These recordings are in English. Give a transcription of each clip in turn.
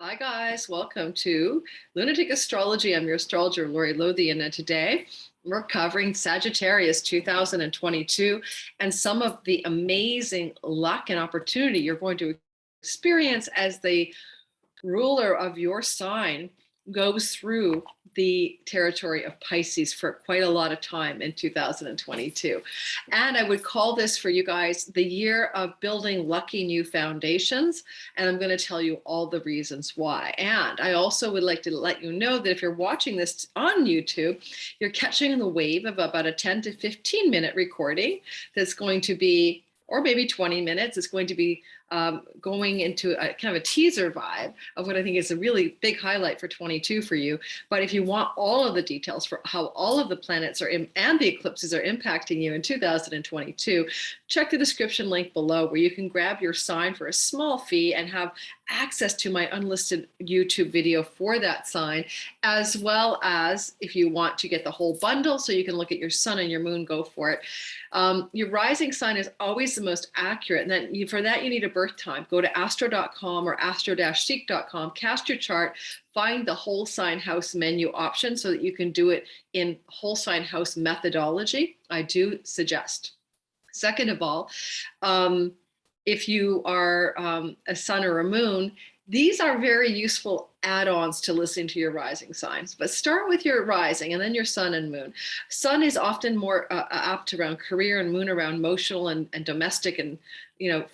Hi guys, welcome to Lunatic Astrology. I'm your astrologer, Lori Lothian, and today we're covering Sagittarius 2022 and some of the amazing luck and opportunity you're going to experience as the ruler of your sign goes through the territory of Pisces for quite a lot of time in 2022. And I would call this for you guys the year of building lucky new foundations. And I'm going to tell you all the reasons why. And I also would like to let you know that if you're watching this on YouTube, you're catching the wave of about a 10 to 15 minute recording that's going to be, or maybe 20 minutes, it's going to be going into a kind of a teaser vibe of what I think is a really big highlight for 22 for you. But if you want all of the details for how all of the planets and the eclipses are impacting you in 2022, check the description link below where you can grab your sign for a small fee and have access to my unlisted YouTube video for that sign, as well as if you want to get the whole bundle so you can look at your sun and your moon, go for it. Your rising sign is always the most accurate, and then for that you need a birth time. Go to astro.com or astro-seek.com, cast your chart, find the whole sign house menu option so that you can do it in whole sign house methodology. I do suggest. Second of all, if you are a sun or a moon, these are very useful add-ons to listening to your rising signs, but start with your rising and then your sun and moon. Sun is often more apt around career and moon around emotional and domestic and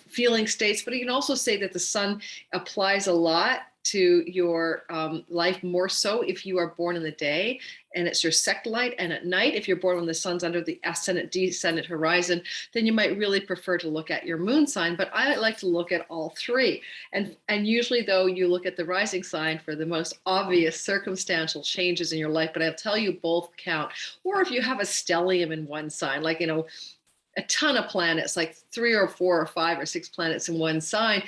feeling states, but you can also say that the sun applies a lot to your life more so if you are born in the day and it's your sect light, and at night if you're born when the sun's under the ascendant descendant horizon, then you might really prefer to look at your moon sign. But I like to look at all three, and usually though you look at the rising sign for the most obvious circumstantial changes in your life, but I'll tell you both count. Or if you have a stellium in one sign, like a ton of planets, like 3 or 4 or 5 or 6 planets in one sign,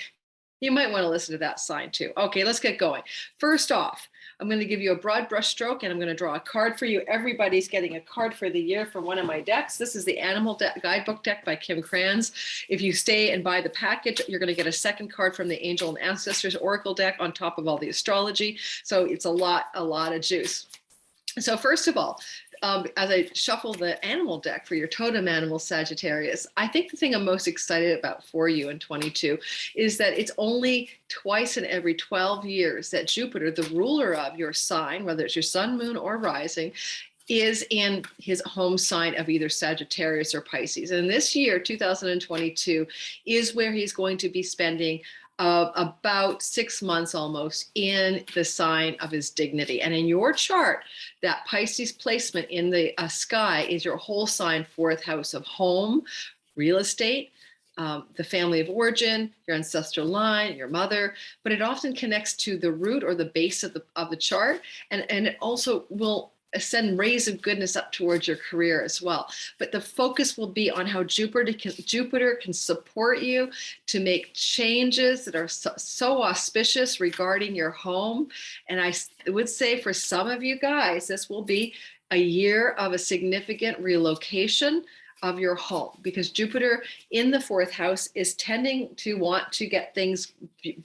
you might want to listen to that sign too. Okay, let's get going. First off, I'm going to give you a broad brush stroke and I'm going to draw a card for you. Everybody's getting a card for the year from one of my decks. This is the Animal Guidebook deck by Kim Kranz. If you stay and buy the package, you're going to get a second card from the Angel and Ancestors Oracle deck on top of all the astrology. So it's a lot of juice. So first of all, as I shuffle the animal deck for your totem animal, Sagittarius, I think the thing I'm most excited about for you in 22 is that it's only twice in every 12 years that Jupiter, the ruler of your sign, whether it's your sun, moon, or rising, is in his home sign of either Sagittarius or Pisces. And this year, 2022, is where he's going to be spending about 6 months almost in the sign of his dignity. And in your chart, that Pisces placement in the sky is your whole sign, 4th house of home, real estate, the family of origin, your ancestral line, your mother, but it often connects to the root or the base of the chart. And it also will send rays of goodness up towards your career as well. But the focus will be on how Jupiter can support you to make changes that are so auspicious regarding your home. And I would say for some of you guys, this will be a year of a significant relocation of your home, because Jupiter in the 4th house is tending to want to get things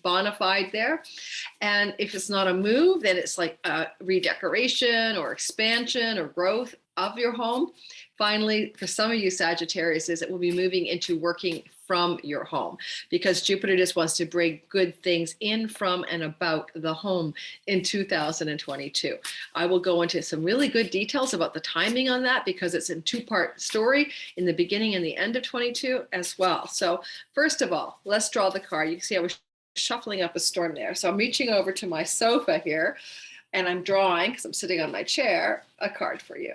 bona fide there. And if it's not a move, then it's like a redecoration or expansion or growth of your home. Finally, for some of you Sagittarius, it will be moving into working from your home, because Jupiter just wants to bring good things in from and about the home in 2022. I will go into some really good details about the timing on that, because it's a 2-part story in the beginning and the end of 22 as well. So first of all, let's draw the card. You can see I was shuffling up a storm there. So I'm reaching over to my sofa here and I'm drawing, because I'm sitting on my chair, a card for you.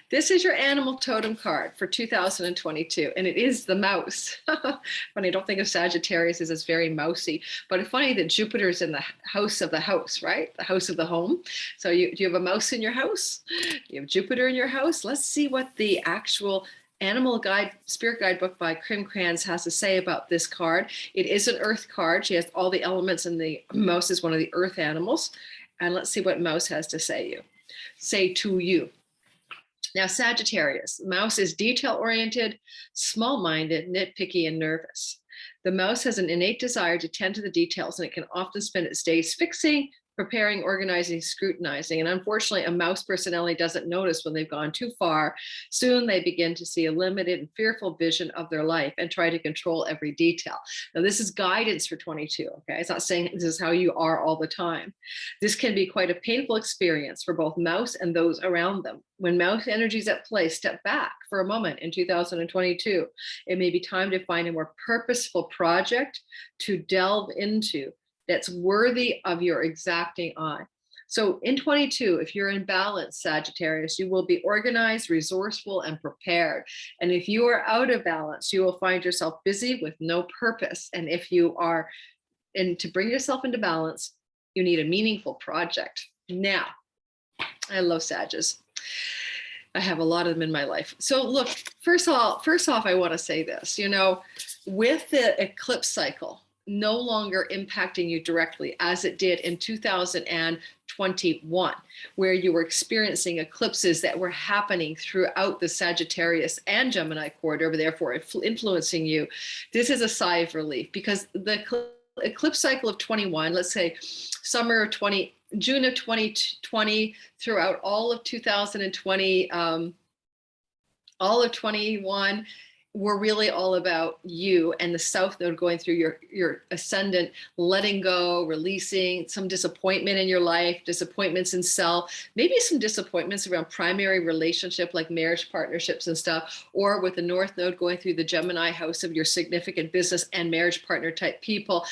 This is your animal totem card for 2022, and it is the mouse. Funny, I don't think of Sagittarius as very mousy, but it's funny that Jupiter is in the house of the house, right? The house of the home. So do you have a mouse in your house? You have Jupiter in your house? Let's see what the actual Animal Spirit Guidebook by Kim Kranz has to say about this card. It is an earth card. She has all the elements, and the mouse is one of the earth animals. And let's see what mouse has to say to you. Now, Sagittarius, mouse is detail-oriented, small-minded, nitpicky, and nervous. The mouse has an innate desire to tend to the details, and it can often spend its days fixing, preparing, organizing, scrutinizing. And unfortunately, a mouse personality doesn't notice when they've gone too far. Soon they begin to see a limited and fearful vision of their life and try to control every detail. Now, this is guidance for 22, okay? It's not saying this is how you are all the time. This can be quite a painful experience for both mouse and those around them. When mouse energy is at play, step back for a moment in 2022. It may be time to find a more purposeful project to delve into that's worthy of your exacting eye. So in 22, if you're in balance, Sagittarius, you will be organized, resourceful, and prepared. And if you are out of balance, you will find yourself busy with no purpose. And if you are, and to bring yourself into balance, you need a meaningful project. Now, I love Sages. I have a lot of them in my life. So look, first off, I want to say this, you know, with the eclipse cycle no longer impacting you directly as it did in 2021, where you were experiencing eclipses that were happening throughout the Sagittarius and Gemini corridor, therefore influencing you. This is a sigh of relief, because the eclipse cycle of 21, let's say summer of June of 2020 throughout all of 2020, all of 21, were really all about you and the South Node going through your ascendant, letting go, releasing some disappointment in your life, disappointments in self, maybe some disappointments around primary relationship like marriage partnerships and stuff, or with the North Node going through the Gemini house of your significant business and marriage partner type people,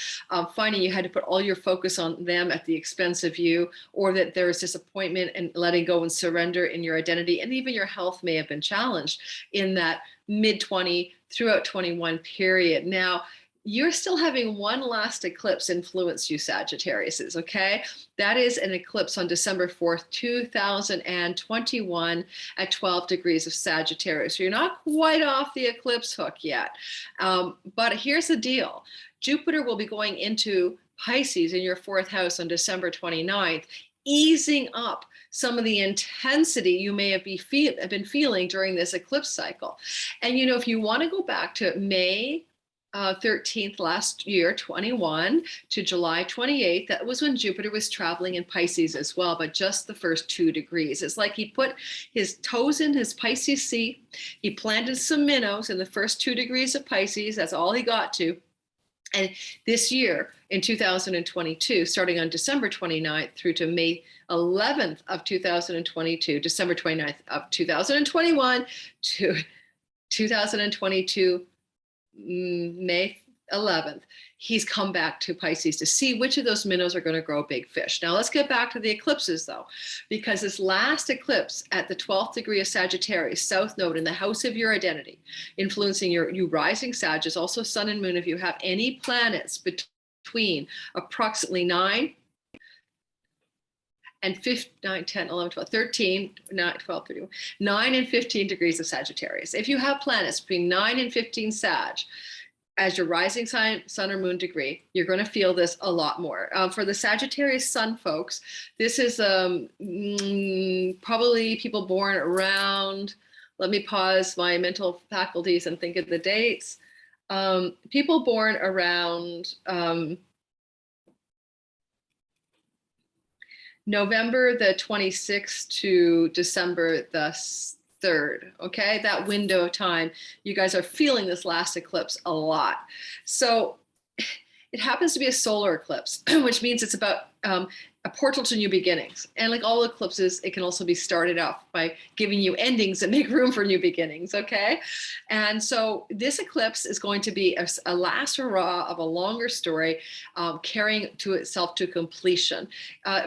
finding you had to put all your focus on them at the expense of you, or that there is disappointment and letting go and surrender in your identity. And even your health may have been challenged in that mid-20 throughout 21 period. Now, you're still having one last eclipse influence you, Sagittariuses, okay? That is an eclipse on December 4th, 2021 at 12 degrees of Sagittarius. So you're not quite off the eclipse hook yet. But here's the deal. Jupiter will be going into Pisces in your fourth house on December 29th, easing up some of the intensity you may have been feeling during this eclipse cycle. And, you know, if you want to go back to May 13th last year, 21, to July 28th, that was when Jupiter was traveling in Pisces as well, but just the first 2 degrees. It's like he put his toes in his Pisces sea. He planted some minnows in the first 2 degrees of Pisces. That's all he got to. And this year, in 2022, starting on December 29th through to May 11th of 2022, December 29th of 2021 to 2022, May 11th, he's come back to Pisces to see which of those minnows are going to grow big fish. Now let's get back to the eclipses though, because this last eclipse at the 12th degree of Sagittarius, South Node in the house of your identity, influencing you rising Sagittarius, also Sun and Moon, if you have any planets between approximately 9 and 15, 9, 10, 11, 12, 13, 9, 12, 31, 9 and 15 degrees of Sagittarius. If you have planets between 9 and 15 Sag, as your rising sign, Sun or Moon degree, you're going to feel this a lot more. For the Sagittarius Sun folks, this is probably people born around, let me pause my mental faculties and think of the dates. People born around November the 26th to December the 3rd, okay? That window of time, you guys are feeling this last eclipse a lot. So it happens to be a solar eclipse, which means it's about a portal to new beginnings. And like all eclipses, it can also be started off by giving you endings and make room for new beginnings, okay? And so this eclipse is going to be a last hurrah of a longer story, carrying to itself to completion.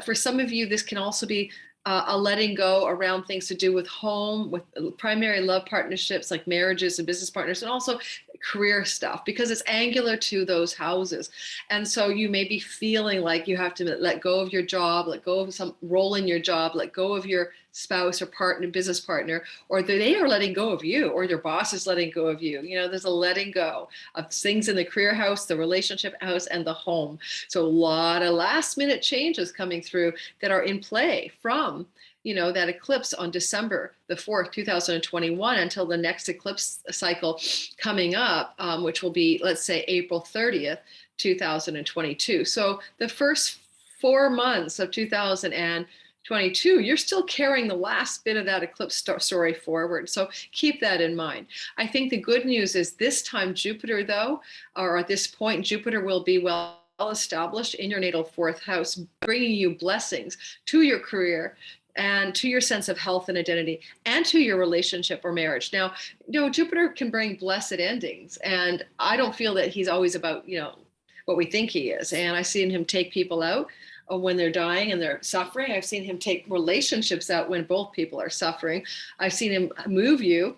For some of you, this can also be a letting go around things to do with home, with primary love partnerships like marriages and business partners, and also career stuff, because it's angular to those houses. And so you may be feeling like you have to let go of your job, let go of some role in your job, let go of your spouse or partner, business partner, or they are letting go of you, or your boss is letting go of you. You know, there's a letting go of things in the career house, the relationship house, and the home. So a lot of last minute changes coming through that are in play from that eclipse on December the 4th, 2021, until the next eclipse cycle coming up, which will be, let's say, April 30th, 2022. So the first 4 months of 2022, you're still carrying the last bit of that eclipse story forward. So keep that in mind. I think the good news is this time Jupiter, though, or at this point, Jupiter will be well established in your natal 4th house, bringing you blessings to your career and to your sense of health and identity and to your relationship or marriage. Now, Jupiter can bring blessed endings, and I don't feel that he's always about, what we think he is. And I've seen him take people out when they're dying and they're suffering. I've seen him take relationships out when both people are suffering. I've seen him move you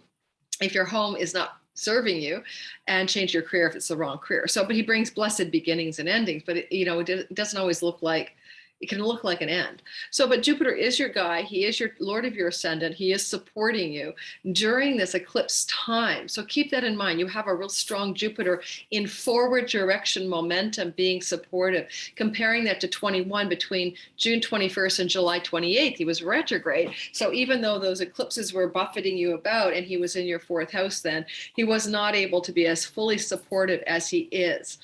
if your home is not serving you, and change your career if it's the wrong career. So, but he brings blessed beginnings and endings, but it doesn't always look like, it can look like an end. So, but Jupiter is your guy. He is your Lord of your ascendant. He is supporting you during this eclipse time. So keep that in mind. You have a real strong Jupiter in forward direction momentum being supportive. Comparing that to 21, between June 21st and July 28th, he was retrograde. So even though those eclipses were buffeting you about and he was in your 4th house then, he was not able to be as fully supportive as he is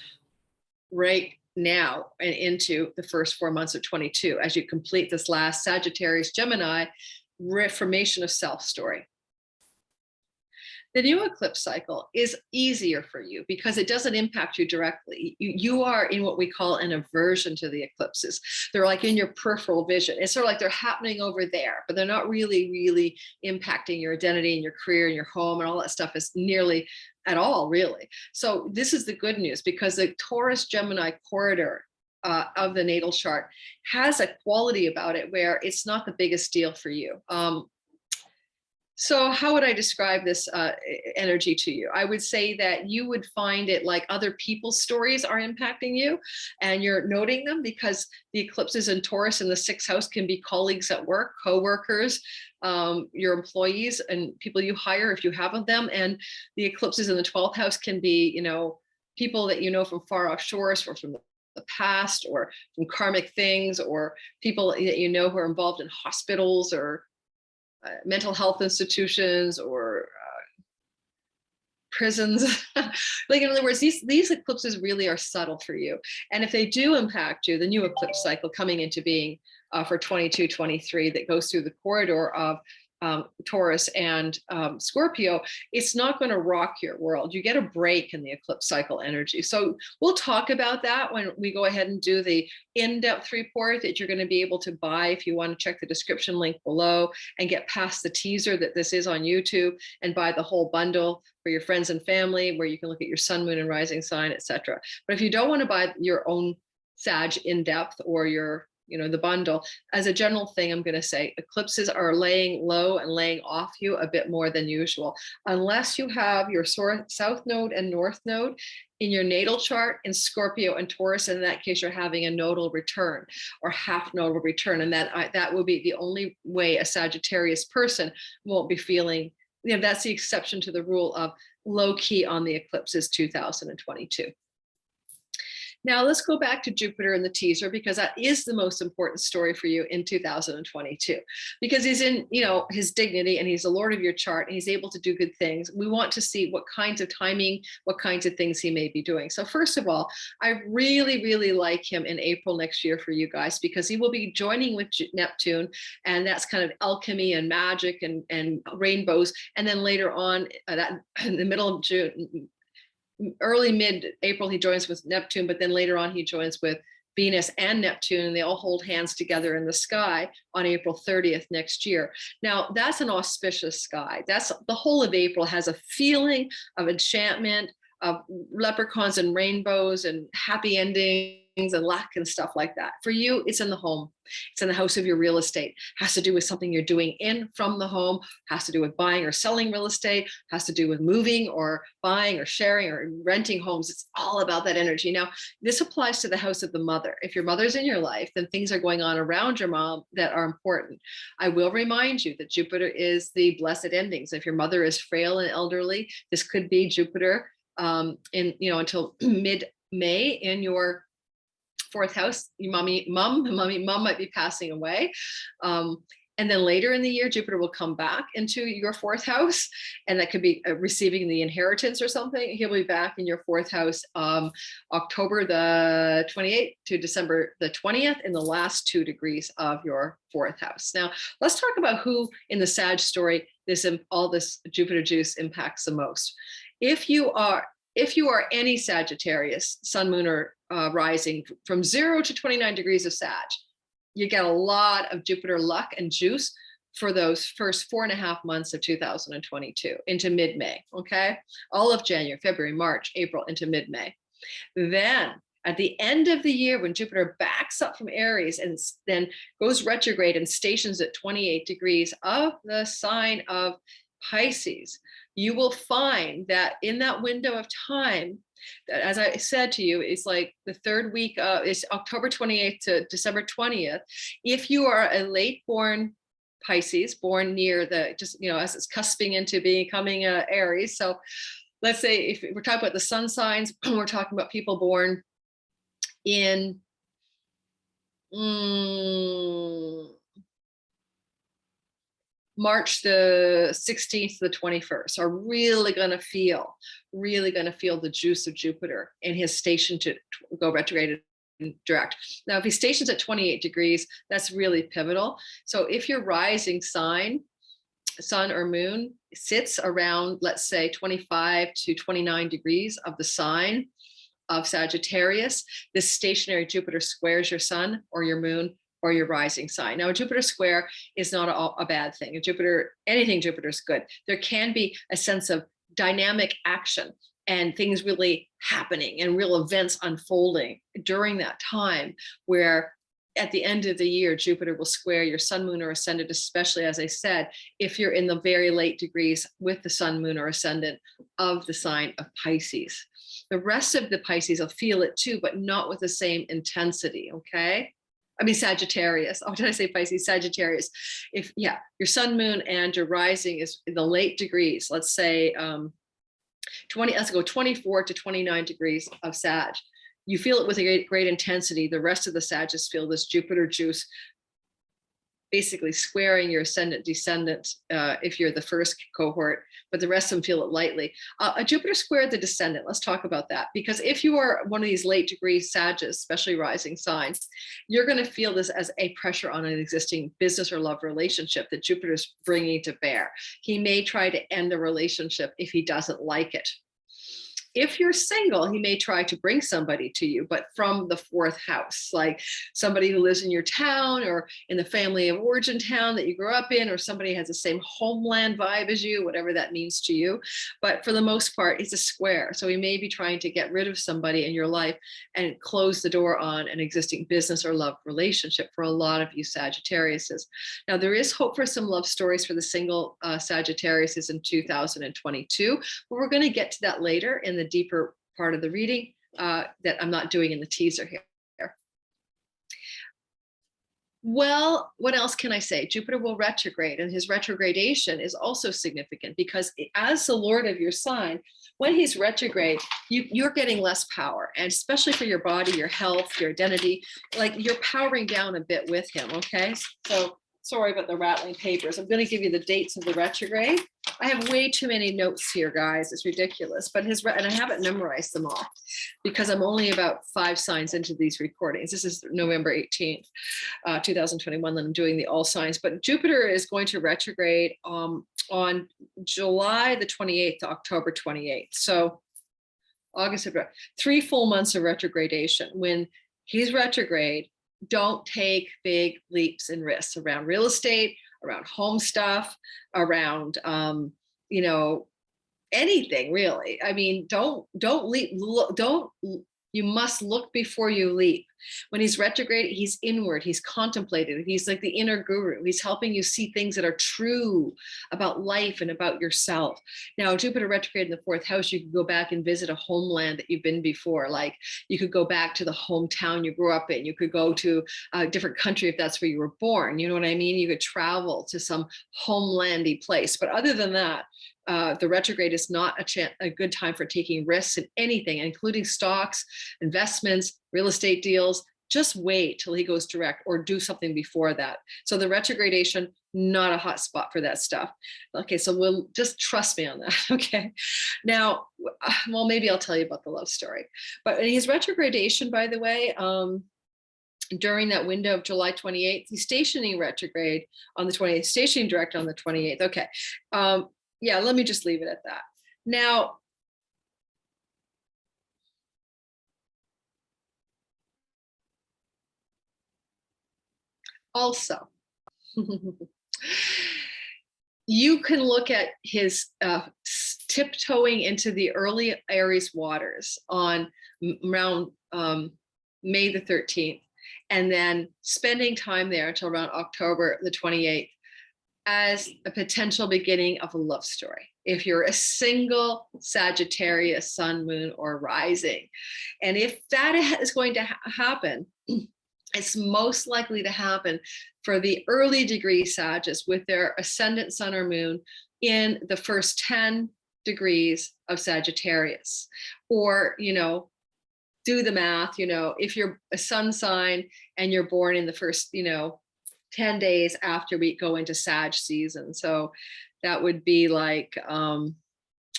right now and into the first 4 months of 22, as you complete this last Sagittarius Gemini reformation of self story. The new eclipse cycle is easier for you because it doesn't impact you directly. You are in what we call an aversion to the eclipses. They're like in your peripheral vision. It's sort of like they're happening over there, but they're not really impacting your identity and your career and your home and all that stuff is nearly at all, really. So this is the good news, because the Taurus Gemini corridor of the natal chart has a quality about it where it's not the biggest deal for you. So how would I describe this energy to you? I would say that you would find it like other people's stories are impacting you and you're noting them, because the eclipses in Taurus in the 6th house can be colleagues at work, co-workers, your employees and people you hire if you have them. And the eclipses in the 12th house can be, people that you know from far off shores or from the past or from karmic things, or people that you know who are involved in hospitals or mental health institutions or prisons. Like, in other words, these eclipses really are subtle for you. And if they do impact you, the new eclipse cycle coming into being for 22, 23, that goes through the corridor of Taurus and Scorpio, it's not going to rock your world. You get a break in the eclipse cycle energy. So we'll talk about that when we go ahead and do the in-depth report that you're going to be able to buy if you want to check the description link below and get past the teaser that this is on YouTube and buy the whole bundle for your friends and family, where you can look at your sun, moon, and rising sign, etc. But if you don't want to buy your own Sag in-depth or your the bundle, as a general thing, I'm going to say eclipses are laying low and laying off you a bit more than usual, unless you have your south node and north node in your natal chart in Scorpio and Taurus. In that case, you're having a nodal return or half nodal return. And that will be the only way a Sagittarius person won't be feeling, that's the exception to the rule of low key on the eclipses 2022. Now let's go back to Jupiter in the teaser, because that is the most important story for you in 2022, because he's in, his dignity and he's the Lord of your chart and he's able to do good things. We want to see what kinds of timing, what kinds of things he may be doing. So first of all, I really like him in April next year for you guys, because he will be joining with Neptune, and that's kind of alchemy and magic and rainbows. And then later on, that in the middle of June, early mid-April, he joins with Neptune, but then later on he joins with Venus and Neptune, and they all hold hands together in the sky on April 30th next year. Now, that's an auspicious sky. That's the whole of April has a feeling of enchantment, of leprechauns and rainbows and happy endings and luck and stuff like that. For you, it's in the home. It's in the house of your real estate. Has to do with something you're doing in from the home, has to do with buying or selling real estate, has to do with moving or buying or sharing or renting homes. It's all about that energy. Now, this applies to the house of the mother. If your mother's in your life, then things are going on around your mom that are important. I will remind you that Jupiter is the blessed endings. If your mother is frail and elderly, this could be Jupiter until mid-May in your 4th house. Your mom might be passing away. And then later in the year, Jupiter will come back into your fourth house, and that could be receiving the inheritance or something. He'll be back in your fourth house, October the 28th to December the 20th, in the last 2 degrees of your fourth house. Now, let's talk about who in the Sag story all this Jupiter juice impacts the most. If you are any Sagittarius, sun, moon, or rising from 0 to 29 degrees of Sag, you get a lot of Jupiter luck and juice for those first 4.5 months of 2022 into mid-May, okay? All of January, February, March, April, into mid-May. Then at the end of the year, when Jupiter backs up from Aries and then goes retrograde and stations at 28 degrees of the sign of Pisces, you will find that in that window of time, that, as I said to you, is like the third week is October 28th to December 20th. If you are a late born Pisces, born near as it's cusping into becoming Aries. So let's say if we're talking about the sun signs, we're talking about people born in March the 16th to the 21st are really going to feel the juice of Jupiter in his station to go retrograde and direct. Now, if he stations at 28 degrees, that's really pivotal. So if your rising sign, sun or moon, sits around, let's say 25 to 29 degrees of the sign of Sagittarius, this stationary Jupiter squares your sun or your moon or your rising sign. Now, a Jupiter square is not a bad thing. Anything Jupiter is good. There can be a sense of dynamic action and things really happening and real events unfolding during that time, where at the end of the year, Jupiter will square your sun, moon, or ascendant, especially, as I said, if you're in the very late degrees with the sun, moon, or ascendant of the sign of Pisces. The rest of the Pisces will feel it too, but not with the same intensity, okay? I mean, Sagittarius. Oh, did I say Pisces? Sagittarius. Your sun, moon, and your rising is in the late degrees, let's say 24 to 29 degrees of Sag. You feel it with a great intensity. The rest of the Sagittarius feel this Jupiter juice basically squaring your ascendant descendant if you're the first cohort, but the rest of them feel it lightly. A Jupiter squared the descendant, let's talk about that, because if you are one of these late degree Sagittarius, especially rising signs, you're going to feel this as a pressure on an existing business or love relationship that Jupiter's bringing to bear. He may try to end the relationship if he doesn't like it. If you're single, he may try to bring somebody to you, but from the fourth house, like somebody who lives in your town or in the family of origin town that you grew up in, or somebody has the same homeland vibe as you, whatever that means to you. But for the most part, it's a square. So he may be trying to get rid of somebody in your life and close the door on an existing business or love relationship for a lot of you Sagittariuses. Now, there is hope for some love stories for the single Sagittariuses in 2022, but we're going to get to that later in the deeper part of the reading that I'm not doing in the teaser here. Well, what else can I say? Jupiter will retrograde, and his retrogradation is also significant because as the Lord of your sign, when he's retrograde, you're getting less power, and especially for your body, your health, your identity, like you're powering down a bit with him, okay? So sorry about the rattling papers. I'm going to give you the dates of the retrograde. I have way too many notes here, guys. It's ridiculous. But and I haven't memorized them all because I'm only about 5 signs into these recordings. This is November 18th, 2021, that I'm doing the all signs. But Jupiter is going to retrograde on July the 28th to October 28th. So August, 3 full months of retrogradation. When he's retrograde, don't take big leaps and risks around real estate, around home stuff, around anything really. I mean, don't leap. You must look before you leap. When he's retrograde, he's inward, he's contemplative, he's like the inner guru. He's helping you see things that are true about life and about yourself. Now, Jupiter retrograde in the 4th house, you could go back and visit a homeland that you've been before. Like you could go back to the hometown you grew up in. You could go to a different country if that's where you were born. You know what I mean? You could travel to some homelandy place. But other than that, the retrograde is not a good time for taking risks in anything, including stocks, investments, real estate deals. Just wait till he goes direct or do something before that. So the retrogradation, not a hot spot for that stuff. Okay, so we'll just trust me on that. Okay. Now, well, maybe I'll tell you about the love story. But his retrogradation, by the way, during that window of July 28th, he's stationing retrograde on the 28th, stationing direct on the 28th. Okay. Yeah, let me just leave it at that. Now, also, you can look at his tiptoeing into the early Aries waters on around May the 13th, and then spending time there until around October the 28th as a potential beginning of a love story. If you're a single Sagittarius, sun, moon, or rising. And if that is going to happen, it's most likely to happen for the early degree Sagittarius with their ascendant sun or moon in the first 10 degrees of Sagittarius. Or, you know, do the math, you know, if you're a sun sign and you're born in the first, you know, 10 days after we go into Sag season. So that would be like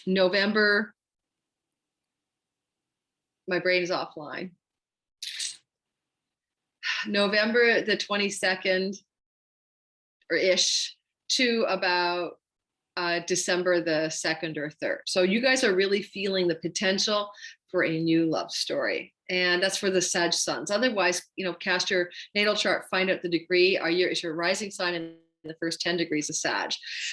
November. My brain is offline. November the 22nd or ish to about December the 2nd or 3rd. So you guys are really feeling the potential for a new love story. And that's for the Sag suns. Otherwise, you know, cast your natal chart, find out the degree. Is your rising sign in the first 10 degrees of Sag.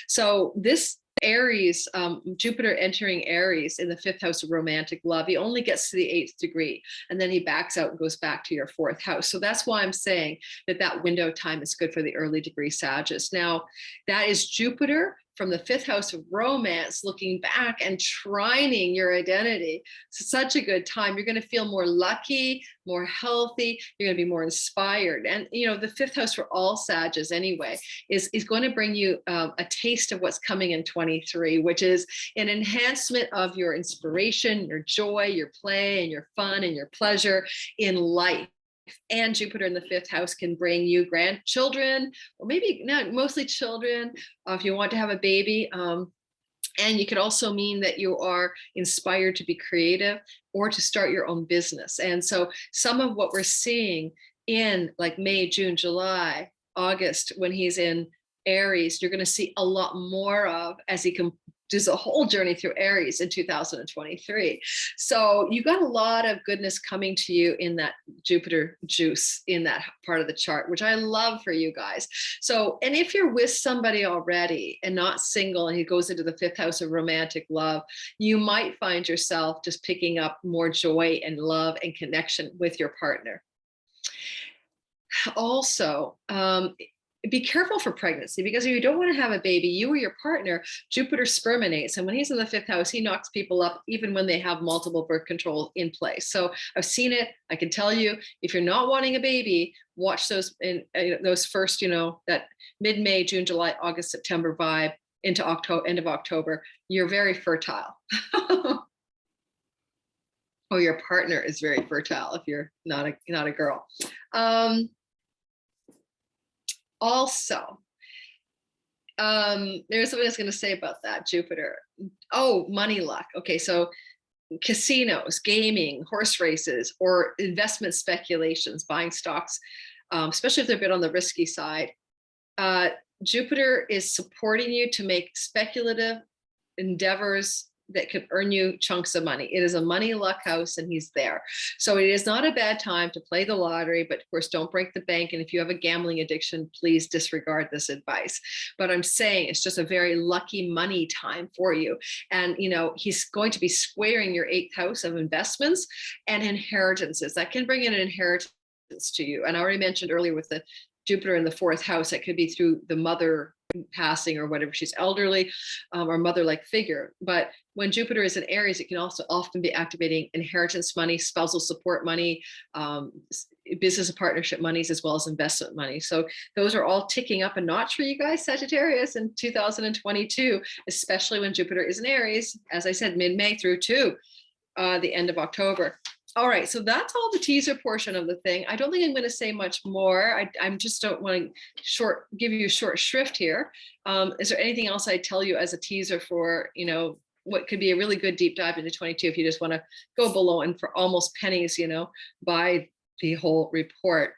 So this Aries, Jupiter entering Aries in the 5th house of romantic love, he only gets to the 8th degree and then he backs out and goes back to your 4th house. So that's why I'm saying that that window of time is good for the early degree Sagittarius. Now, that is Jupiter from the 5th house of romance looking back and trining your identity. It's such a good time. You're going to feel more lucky, more healthy. You're going to be more inspired. And, you know, the 5th house for all Sagittarius anyway is going to bring you a taste of what's coming in 23, which is an enhancement of your inspiration, your joy, your play, and your fun and your pleasure in life. And Jupiter in the 5th house can bring you grandchildren, or maybe not, mostly children, if you want to have a baby. And you could also mean that you are inspired to be creative or to start your own business. And so some of what we're seeing in like May, June, July, August, when he's in Aries, you're going to see a lot more of as he does a whole journey through Aries in 2023. So you got a lot of goodness coming to you in that Jupiter juice in that part of the chart, which I love for you guys. So, and if you're with somebody already and not single, and he goes into the 5th house of romantic love, you might find yourself just picking up more joy and love and connection with your partner. Also, be careful for pregnancy, because if you don't want to have a baby, you or your partner, Jupiter sperminates. And when he's in the 5th house, he knocks people up even when they have multiple birth control in place. So I've seen it. I can tell you, if you're not wanting a baby, watch those in those first, you know, that mid-May, June, July, August, September vibe into October, end of October. You're very fertile. Or your partner is very fertile if you're not a girl. Also, there's something I was going to say about that, Jupiter. Oh, money luck. Okay, so casinos, gaming, horse races, or investment speculations, buying stocks, especially if they're a bit on the risky side. Jupiter is supporting you to make speculative endeavors that could earn you chunks of money. It is a money luck house, and he's there. So it is not a bad time to play the lottery, but of course, don't break the bank. And if you have a gambling addiction, please disregard this advice. But I'm saying it's just a very lucky money time for you. And, you know, he's going to be squaring your 8th house of investments and inheritances. That can bring in an inheritance to you. And I already mentioned earlier with the Jupiter in the 4th house, it could be through the mother passing or whatever, she's elderly, or mother-like figure. But when Jupiter is in Aries, it can also often be activating inheritance money, spousal support money, business and partnership monies, as well as investment money. So those are all ticking up a notch for you guys, Sagittarius, in 2022, especially when Jupiter is in Aries, as I said, mid-May through to the end of October. All right, so that's all the teaser portion of the thing. I don't think I'm going to say much more. I'm just don't want to give you a short shrift here. Is there anything else I tell you as a teaser for, what could be a really good deep dive into 22 if you just want to go below and for almost pennies, buy the whole report.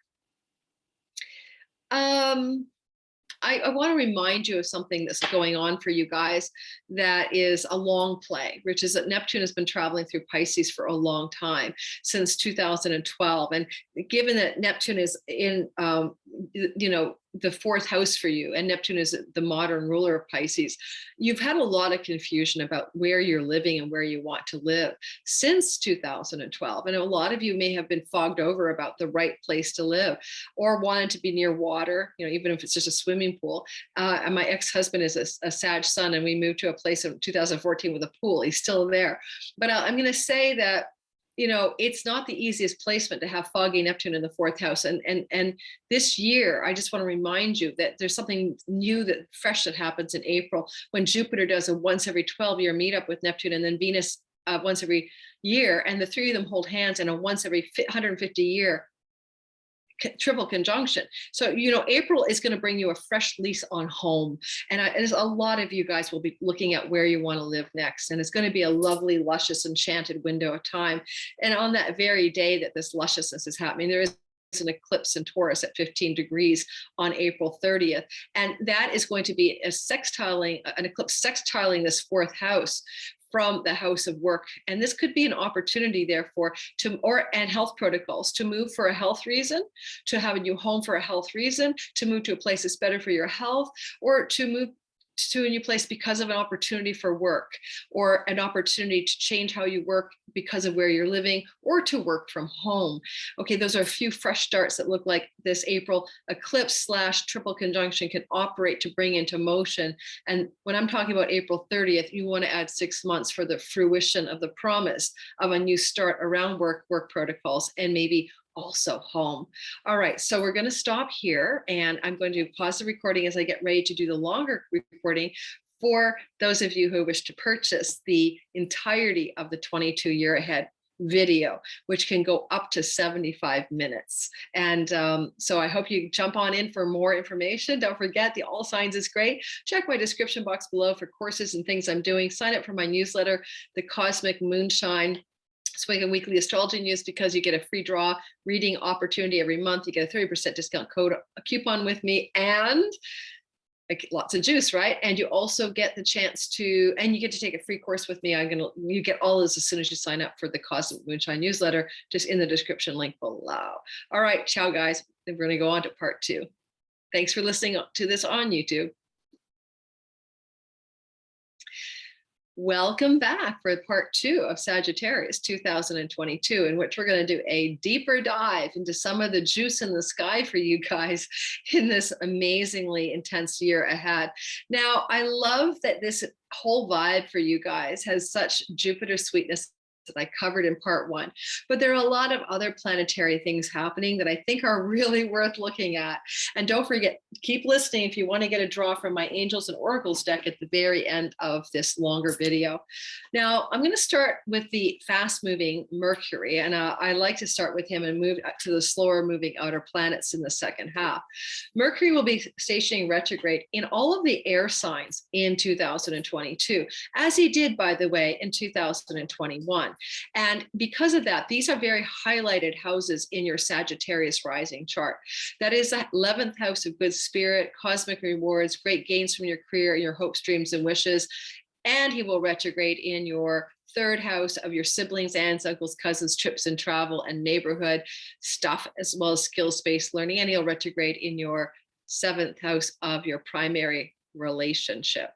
I want to remind you of something that's going on for you guys that is a long play, which is that Neptune has been traveling through Pisces for a long time, since 2012. And given that Neptune is in, the fourth house for you, and Neptune is the modern ruler of Pisces, you've had a lot of confusion about where you're living and where you want to live since 2012. And a lot of you may have been fogged over about the right place to live, or wanted to be near water, even if it's just a swimming pool. And my ex-husband is a Sag sun, and we moved to a place in 2014 with a pool. He's still there. But I'm going to say that it's not the easiest placement to have foggy Neptune in the fourth house. And this year, I just want to remind you that there's something new, fresh that happens in April, when Jupiter does a once every 12-year meetup with Neptune, and then Venus once every year, and the three of them hold hands in a once every 150-year triple conjunction. So, April is going to bring you a fresh lease on home. And there's a lot of you guys will be looking at where you want to live next. And it's going to be a lovely, luscious, enchanted window of time. And on that very day that this lusciousness is happening, there is an eclipse in Taurus at 15 degrees on April 30th. And that is going to be an eclipse sextiling this fourth house from the house of work. And this could be an opportunity, therefore, and health protocols, to move for a health reason, to have a new home for a health reason, to move to a place that's better for your health, or to move to a new place because of an opportunity for work, or an opportunity to change how you work because of where you're living, or to work from home. Okay, those are a few fresh starts that look like this April eclipse / triple conjunction can operate to bring into motion. And when I'm talking about April 30th, you want to add 6 months for the fruition of the promise of a new start around work protocols, and maybe also home. All right, so we're going to stop here, and I'm going to pause the recording as I get ready to do the longer recording for those of you who wish to purchase the entirety of the 22 year ahead video, which can go up to 75 minutes. And so I hope you jump on in for more information. Don't forget, the All Signs is great. Check my description box below for courses and things I'm doing. Sign up for my newsletter, The Cosmic Moonshine Swing and Weekly Astrology News, because you get a free draw reading opportunity every month. You get a 30% discount code, a coupon with me, and lots of juice, right? And you also get the chance and you get to take a free course with me. You get all this as soon as you sign up for the Cosmic Moonshine newsletter, just in the description link below. All right, ciao guys. We're going to go on to part 2. Thanks for listening to this on YouTube. Welcome back for part 2 of Sagittarius 2022, in which we're going to do a deeper dive into some of the juice in the sky for you guys in this amazingly intense year ahead. Now, I love that this whole vibe for you guys has such Jupiter sweetness that I covered in part 1, but there are a lot of other planetary things happening that I think are really worth looking at. And don't forget, keep listening if you want to get a draw from my Angels and Oracles deck at the very end of this longer video. Now, I'm going to start with the fast moving Mercury, and I like to start with him and move to the slower moving outer planets in the second half. Mercury will be stationing retrograde in all of the air signs in 2022, as he did, by the way, in 2021. And because of that, these are very highlighted houses in your Sagittarius rising chart. That is the 11th house of good spirit, cosmic rewards, great gains from your career, your hopes, dreams, and wishes. And he will retrograde in your 3rd house of your siblings, aunts, uncles, cousins, trips and travel and neighborhood stuff, as well as skills-based learning. And he'll retrograde in your 7th house of your primary relationship.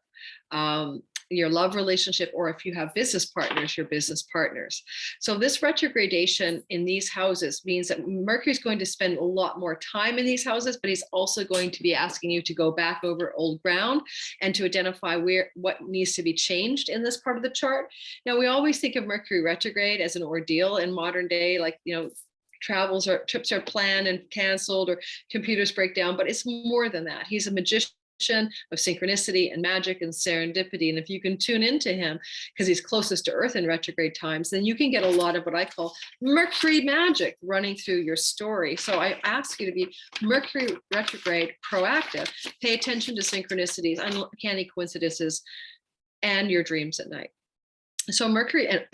Your love relationship, or if you have business partners, your business partners. So this retrogradation in these houses means that Mercury is going to spend a lot more time in these houses, but he's also going to be asking you to go back over old ground and to identify what needs to be changed in this part of the chart. Now, we always think of Mercury retrograde as an ordeal in modern day, like, trips are planned and canceled, or computers break down, but it's more than that. He's a magician of synchronicity and magic and serendipity. And if you can tune into him, because he's closest to Earth in retrograde times, then you can get a lot of what I call Mercury magic running through your story. So I ask you to be Mercury retrograde proactive. Pay attention to synchronicities, uncanny coincidences, and your dreams at night. So Mercury, and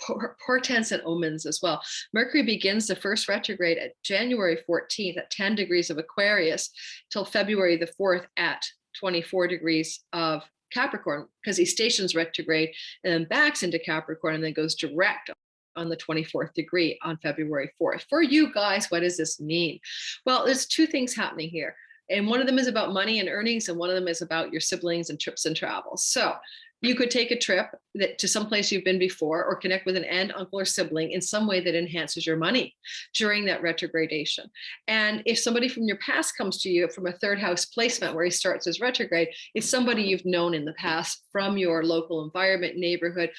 portents and omens as well. Mercury begins the first retrograde at January 14th at 10 degrees of Aquarius till February the 4th at 24 degrees of Capricorn, because he stations retrograde and then backs into Capricorn and then goes direct on the 24th degree on February 4th. For you guys, what does this mean? Well, there's two things happening here. And one of them is about money and earnings, and one of them is about your siblings and trips and travels. So you could take a trip to someplace you've been before, or connect with an aunt, uncle, or sibling in some way that enhances your money during that retrogradation. And if somebody from your past comes to you from a third house placement where he starts as retrograde, it's somebody you've known in the past from your local environment, neighborhood,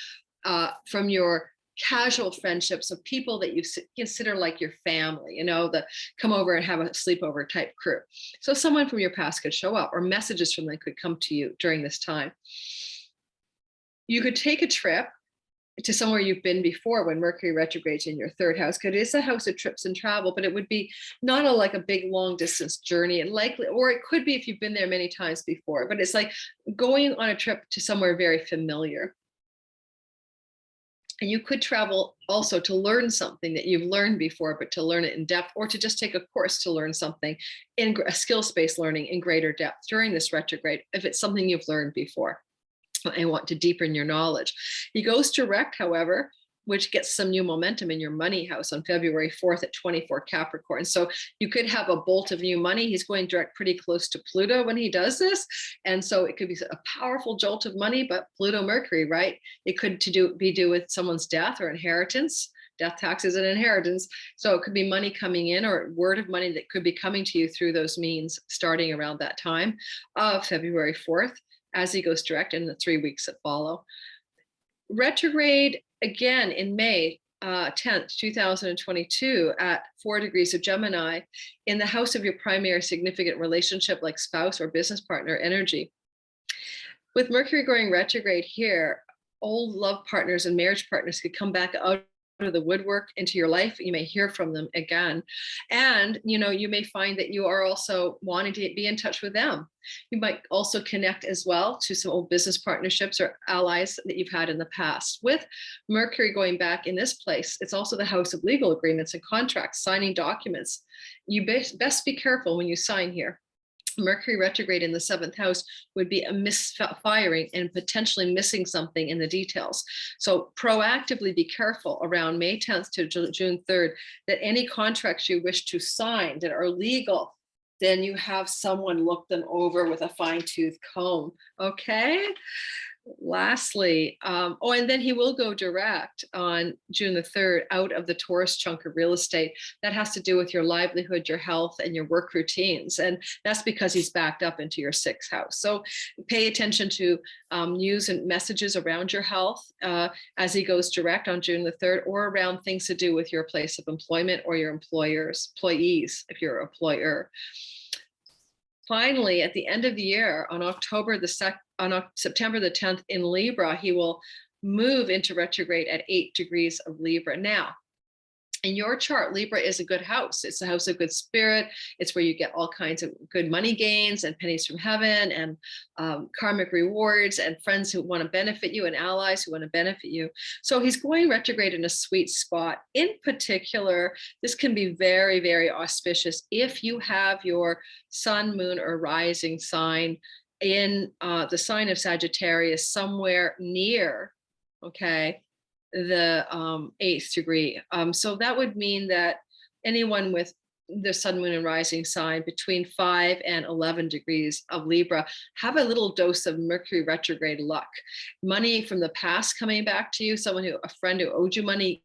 from your casual friendships of people that you consider like your family, you know, that come over and have a sleepover type crew. So someone from your past could show up, or messages from them could come to you during this time. You could take a trip to somewhere you've been before when Mercury retrogrades in your third house, because it is a house of trips and travel, but it would be not like a big long distance journey, and likely, or it could be if you've been there many times before, but it's like going on a trip to somewhere very familiar. And you could travel also to learn something that you've learned before, but to learn it in depth, or to just take a course to learn something in a skills-based learning in greater depth during this retrograde, if it's something you've learned before and want to deepen your knowledge. He goes direct, however, which gets some new momentum in your money house on February 4th at 24 Capricorn. So you could have a bolt of new money. He's going direct pretty close to Pluto when he does this. And so it could be a powerful jolt of money, but Pluto Mercury, right? It could be due with someone's death or inheritance. Death, taxes, and inheritance. So it could be money coming in, or word of money that could be coming to you through those means starting around that time of February 4th, as he goes direct in the 3 weeks that follow. Retrograde again in May 10th, 2022 at 4 degrees of Gemini in the house of your primary significant relationship, like spouse or business partner energy. With Mercury going retrograde here, old love partners and marriage partners could come back out of the woodwork into your life. You may hear from them again. And, you know, you may find that you are also wanting to be in touch with them. You might also connect as well to some old business partnerships or allies that you've had in the past. With Mercury going back in this place, it's also the house of legal agreements and contracts, signing documents. You best be careful when you sign here. Mercury retrograde in the 7th house would be a misfiring and potentially missing something in the details. So proactively be careful around May 10th to June 3rd that any contracts you wish to sign that are legal, then you have someone look them over with a fine-tooth comb, okay? Lastly, and then he will go direct on June the 3rd out of the Taurus chunk of real estate. That has to do with your livelihood, your health, and your work routines. And that's because he's backed up into your 6th house. So pay attention to news and messages around your health as he goes direct on June the 3rd, or around things to do with your place of employment or your employees, if you're an employer. Finally, at the end of the year, on September the 10th in Libra, he will move into retrograde at 8 degrees of Libra. Now, in your chart, Libra is a good house. It's a house of good spirit. It's where you get all kinds of good money gains and pennies from heaven and karmic rewards and friends who want to benefit you and allies who want to benefit you. So he's going retrograde in a sweet spot. In particular, this can be very, very auspicious if you have your sun, moon, or rising sign in the sign of Sagittarius somewhere near, okay, the 8th degree. So that would mean that anyone with the sun, moon, and rising sign between 5 and 11 degrees of Libra have a little dose of Mercury retrograde luck. Money from the past coming back to you, a friend who owed you money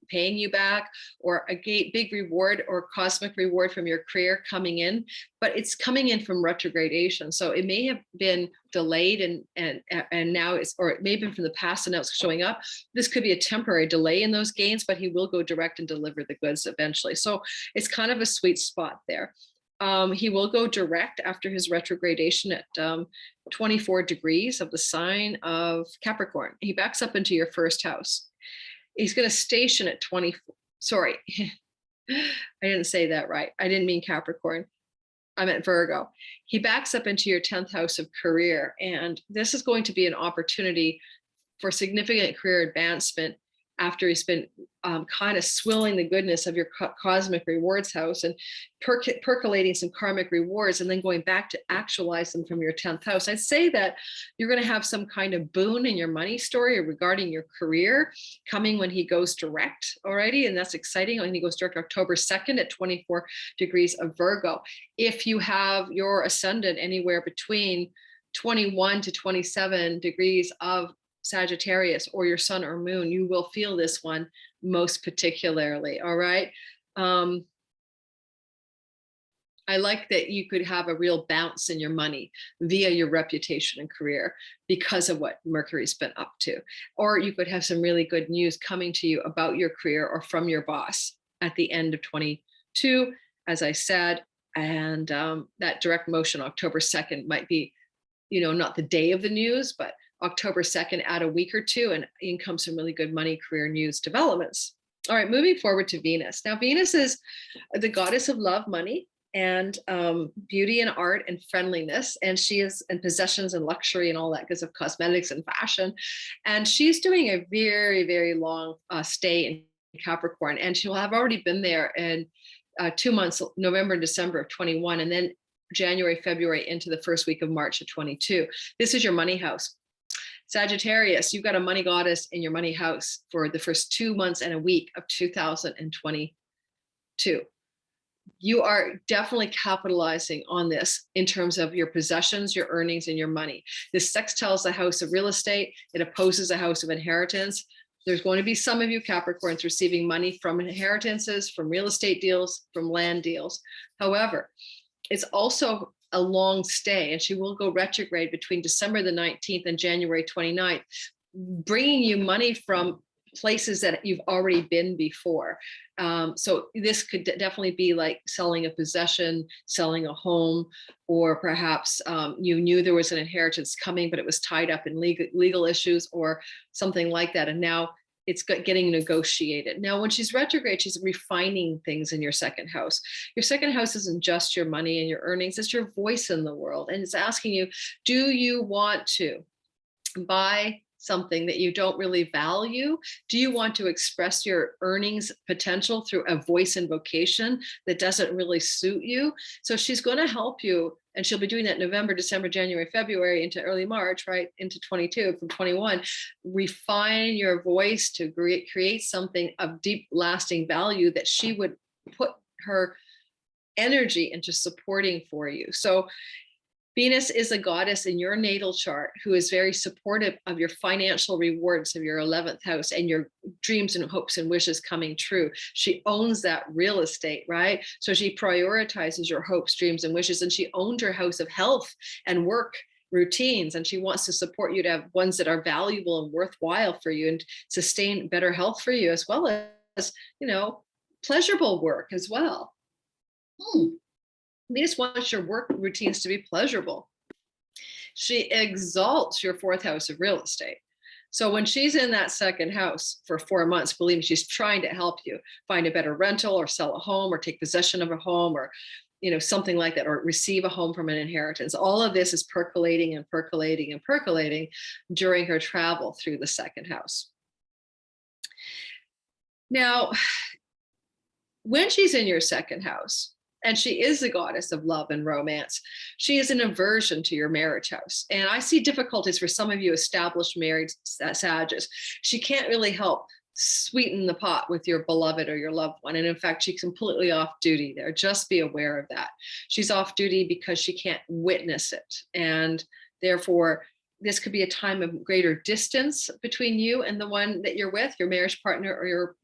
paying you back, or a big reward or cosmic reward from your career coming in, but it's coming in from retrogradation. So it may have been delayed and now or it may have been from the past and now it's showing up. This could be a temporary delay in those gains, but he will go direct and deliver the goods eventually. So it's kind of a sweet spot there. He will go direct after his retrogradation at 24 degrees of the sign of Capricorn. He backs up into your first house. He's going to station at 20. Sorry, I didn't say that right. I didn't mean Capricorn. I meant Virgo. He backs up into your 10th house of career. And this is going to be an opportunity for significant career advancement after he's been kind of swilling the goodness of your cosmic rewards house and percolating some karmic rewards, and then going back to actualize them from your 10th house. I'd say that you're going to have some kind of boon in your money story regarding your career coming when he goes direct already. And that's exciting. When he goes direct October 2nd at 24 degrees of Virgo. If you have your ascendant anywhere between 21 to 27 degrees of Sagittarius, or your sun or moon, you will feel this one most particularly. All right. I like that you could have a real bounce in your money via your reputation and career because of what Mercury's been up to. Or you could have some really good news coming to you about your career or from your boss at the end of 22, as I said. And that direct motion October 2nd might be, not the day of the news, but October 2nd, add a week or two, and in comes some really good money, career news developments. All right, moving forward to Venus. Now, Venus is the goddess of love, money, and beauty and art and friendliness. And she is in possessions and luxury and all that because of cosmetics and fashion. And she's doing a very, very long stay in Capricorn. And she'll have already been there in 2 months, November and December of 21, and then January, February into the first week of March of 22. This is your money house. Sagittarius, you've got a money goddess in your money house for the first 2 months and a week of 2022. You are definitely capitalizing on this in terms of your possessions, your earnings, and your money. This sextiles the house of real estate. It opposes the house of inheritance. There's going to be some of you Capricorns receiving money from inheritances, from real estate deals, from land deals. However, it's also a long stay, and she will go retrograde between December the 19th and January 29th, bringing you money from places that you've already been before. So this could definitely be like selling a possession, selling a home, or perhaps you knew there was an inheritance coming, but it was tied up in legal issues or something like that. And now it's getting negotiated. Now, when she's retrograde, she's refining things in your second house. Your second house isn't just your money and your earnings, it's your voice in the world. And it's asking you, do you want to buy something that you don't really value? Do you want to express your earnings potential through a voice and vocation that doesn't really suit you? So she's going to help you, and she'll be doing that November, December, January, February into early March, right into 22 from 21. Refine your voice to create something of deep lasting value that she would put her energy into supporting for you. So Venus is a goddess in your natal chart who is very supportive of your financial rewards of your 11th house and your dreams and hopes and wishes coming true. She owns that real estate, right? So she prioritizes your hopes, dreams, and wishes. And she owned your house of health and work routines. And she wants to support you to have ones that are valuable and worthwhile for you and sustain better health for you, as well as, pleasurable work as well. Venus wants your work routines to be pleasurable. She exalts your 4th house of real estate. So when she's in that second house for 4 months, believe me, she's trying to help you find a better rental or sell a home or take possession of a home or, something like that, or receive a home from an inheritance. All of this is percolating and percolating and percolating during her travel through the second house. Now, when she's in your second house, and she is the goddess of love and romance, she is an aversion to your marriage house. And I see difficulties for some of you established married Sages. She can't really help sweeten the pot with your beloved or your loved one. And in fact, she's completely off duty there. Just be aware of that. She's off duty because she can't witness it. And therefore, this could be a time of greater distance between you and the one that you're with, your marriage partner or your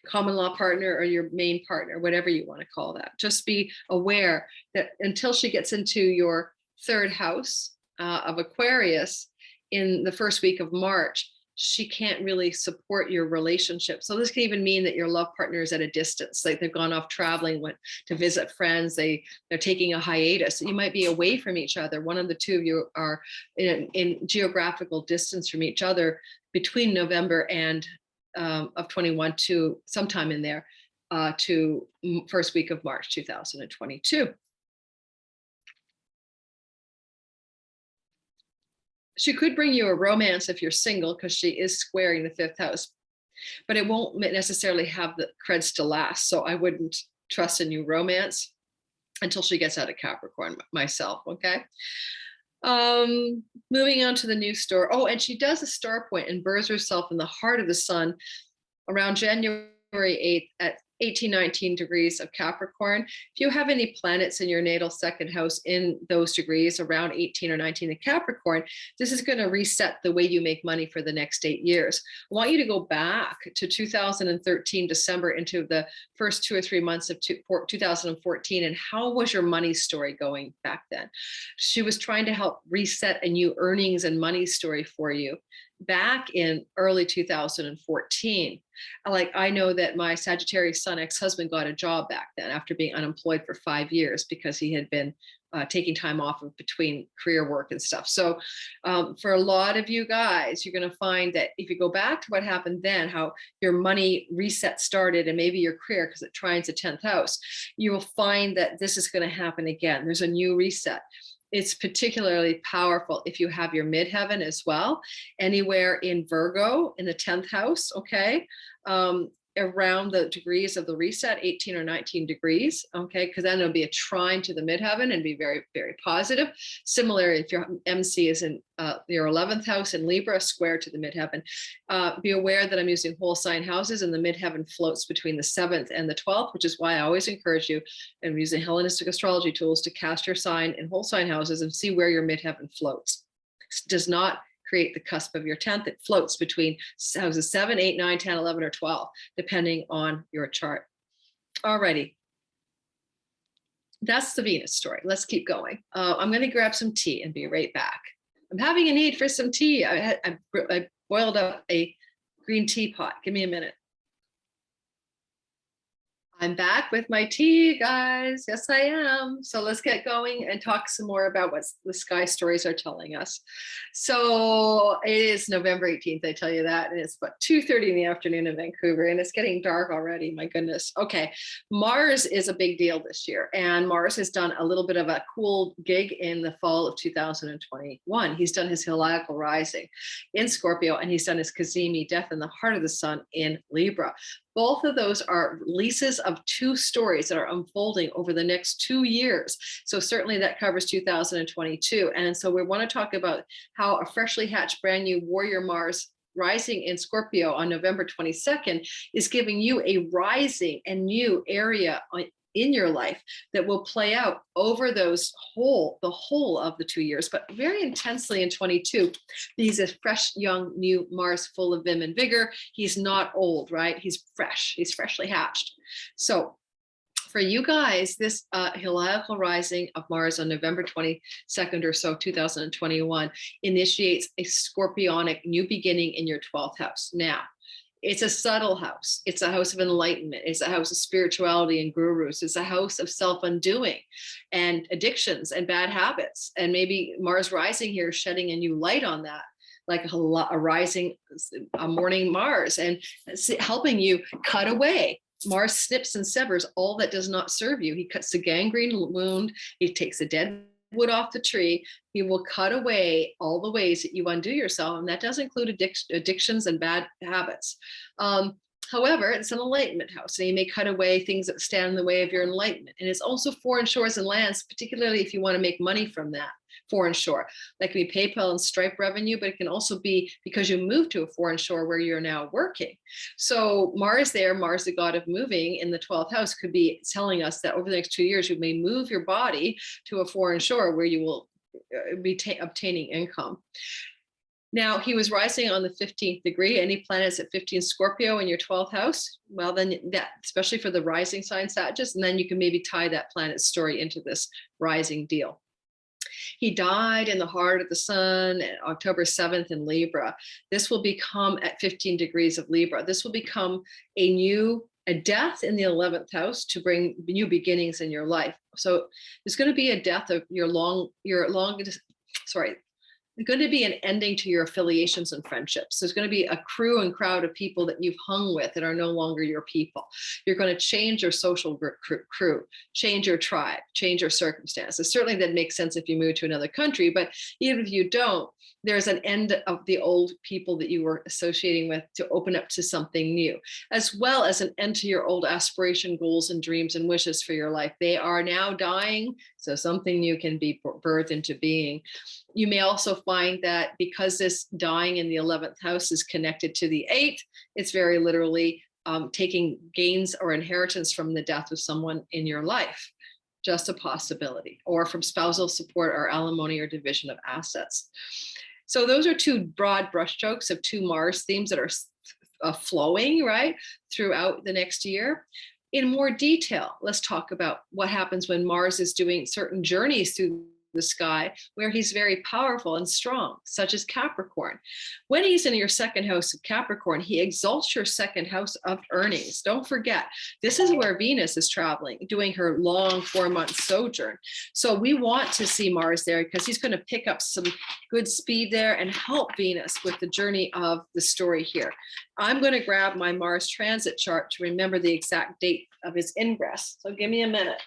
common law partner or your main partner, whatever you want to call that. Just be aware that until she gets into your 3rd house of Aquarius in the first week of March, she can't really support your relationship. So this can even mean that your love partner is at a distance, like they've gone off traveling, went to visit friends, they're taking a hiatus. You might be away from each other. One of the two of you are in geographical distance from each other between November and of 21 to sometime in there to first week of March 2022. She could bring you a romance if you're single, because she is squaring the 5th house, but it won't necessarily have the creds to last. So I wouldn't trust a new romance until she gets out of Capricorn myself. Okay. Moving on to the new star. Oh, and she does a star point and burrs herself in the heart of the sun around January 8th at 18-19 degrees of Capricorn. If you have any planets in your natal 2nd house in those degrees around 18 or 19 of Capricorn, this is going to reset the way you make money for the next 8 years. I want you to go back to 2013 December into the first 2 or 3 months of 2014, and how was your money story going back then? She was trying to help reset a new earnings and money story for you back in early 2014. Like, I know that my Sagittarius sun ex-husband got a job back then after being unemployed for 5 years because he had been taking time off of between career work and stuff. So for a lot of you guys, you're going to find that if you go back to what happened then, how your money reset started, and maybe your career, because it trines the 10th house, you will find that this is going to happen again. There's a new reset. It's particularly powerful if you have your midheaven as well, anywhere in Virgo in the 10th house, okay? Around the degrees of the reset, 18 or 19 degrees, okay? Because then it'll be a trine to the midheaven and be very, very positive. Similarly, if your MC is in your 11th house in Libra, square to the midheaven, be aware that I'm using whole sign houses, and the midheaven floats between the 7th and the 12th, which is why I always encourage you, and using Hellenistic astrology tools, to cast your sign in whole sign houses and see where your midheaven floats. It does not create the cusp of your 10th. It floats between houses 7, 8, 9, 10, 11, or 12, depending on your chart. Alrighty. That's the Venus story. Let's keep going. I'm going to grab some tea and be right back. I'm having a need for some tea. I boiled up a green teapot. Give me a minute. I'm back with my tea, guys. Yes, I am. So let's get going and talk some more about what the sky stories are telling us. So it is November 18th, I tell you that, and it's about 2:30 in the afternoon in Vancouver, and it's getting dark already. My goodness. Okay, Mars is a big deal this year, and Mars has done a little bit of a cool gig in the fall of 2021. He's done his heliacal rising in Scorpio, and he's done his Cazimi, death in the heart of the sun, in Libra. Both of those are releases of 2 stories that are unfolding over the next 2 years. So certainly that covers 2022. And so we want to talk about how a freshly hatched brand new warrior Mars rising in Scorpio on November 22nd is giving you a rising and new area in your life that will play out over the whole of the 2 years, but very intensely in 22. He's a fresh, young, new Mars, full of vim and vigor. He's not old, right? He's fresh. He's freshly hatched. So for you guys, this heliacal rising of Mars on November 22nd or so, 2021, initiates a scorpionic new beginning in your 12th house. Now, it's a subtle house. It's a house of enlightenment. It's a house of spirituality and gurus. It's a house of self-undoing and addictions and bad habits. And maybe Mars rising here, shedding a new light on that, like a rising, a morning Mars, and helping you cut away. Mars snips and severs all that does not serve you. He cuts the gangrene wound. He takes a dead wood off the tree. He will cut away all the ways that you undo yourself, and that does include addictions and bad habits. However, it's an enlightenment house, and you may cut away things that stand in the way of your enlightenment. And it's also foreign shores and lands, particularly if you want to make money from that foreign shore. That can be PayPal and Stripe revenue, but it can also be because you moved to a foreign shore where you're now working. So Mars there, Mars, the god of moving in the 12th house, could be telling us that over the next 2 years, you may move your body to a foreign shore where you will be obtaining income. Now, he was rising on the 15th degree. Any planets at 15 Scorpio in your 12th house? Well, then that, especially for the rising sign Sagittarius, and then you can maybe tie that planet story into this rising deal. He died in the heart of the sun at October 7th in Libra. This will become at 15 degrees of Libra. This will become a death in the 11th house to bring new beginnings in your life. So there's going to be a death of going to be an ending to your affiliations and friendships. There's going to be a crew and crowd of people that you've hung with that are no longer your people. You're going to change your social crew, change your tribe, change your circumstances. Certainly that makes sense if you move to another country, but even if you don't, there's an end of the old people that you were associating with to open up to something new, as well as an end to your old aspiration, goals, and dreams and wishes for your life. They are now dying, so something new can be birthed into being. You may also find that because this dying in the 11th house is connected to the 8th, it's very literally taking gains or inheritance from the death of someone in your life. Just a possibility, or from spousal support or alimony or division of assets. So those are two broad brushstrokes of two Mars themes that are flowing, right, throughout the next year. In more detail, let's talk about what happens when Mars is doing certain journeys through the sky where he's very powerful and strong, such as Capricorn. When he's in your second house of Capricorn, he exalts your second house of earnings. Don't forget, this is where Venus is traveling, doing her long 4-month sojourn. So we want to see Mars there because he's going to pick up some good speed there and help Venus with the journey of the story here. I'm going to grab my Mars transit chart to remember the exact date of his ingress. So give me a minute.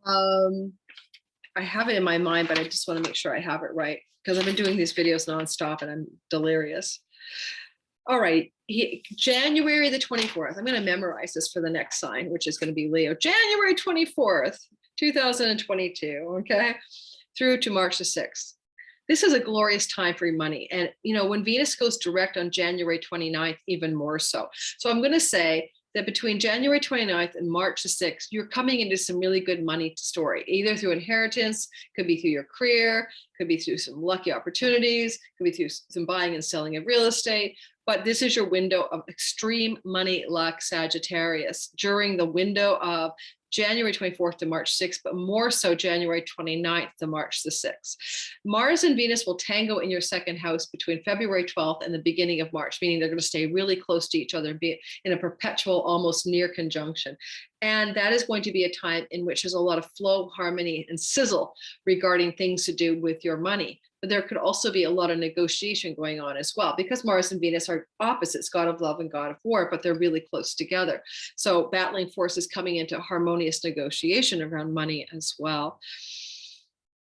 I have it in my mind, but I just want to make sure I have it right because I've been doing these videos nonstop and I'm delirious. All right, January the 24th. I'm going to memorize this for the next sign, which is going to be Leo. January 24th, 2022, okay, through to March the 6th. This is a glorious time for your money. And, you know, when Venus goes direct on January 29th, even more so. So I'm going to say that between January 29th and March the 6th, you're coming into some really good money story, either through inheritance, could be through your career, could be through some lucky opportunities, could be through some buying and selling of real estate. But this is your window of extreme money luck, Sagittarius, during the window of January 24th to March 6th, but more so January 29th to March the 6th. Mars and Venus will tango in your second house between February 12th and the beginning of March, meaning they're going to stay really close to each other and be in a perpetual, almost near conjunction. And that is going to be a time in which there's a lot of flow, harmony, and sizzle regarding things to do with your money. But there could also be a lot of negotiation going on as well, because Mars and Venus are opposites, God of love and God of war, but they're really close together. So battling forces coming into harmonious negotiation around money as well.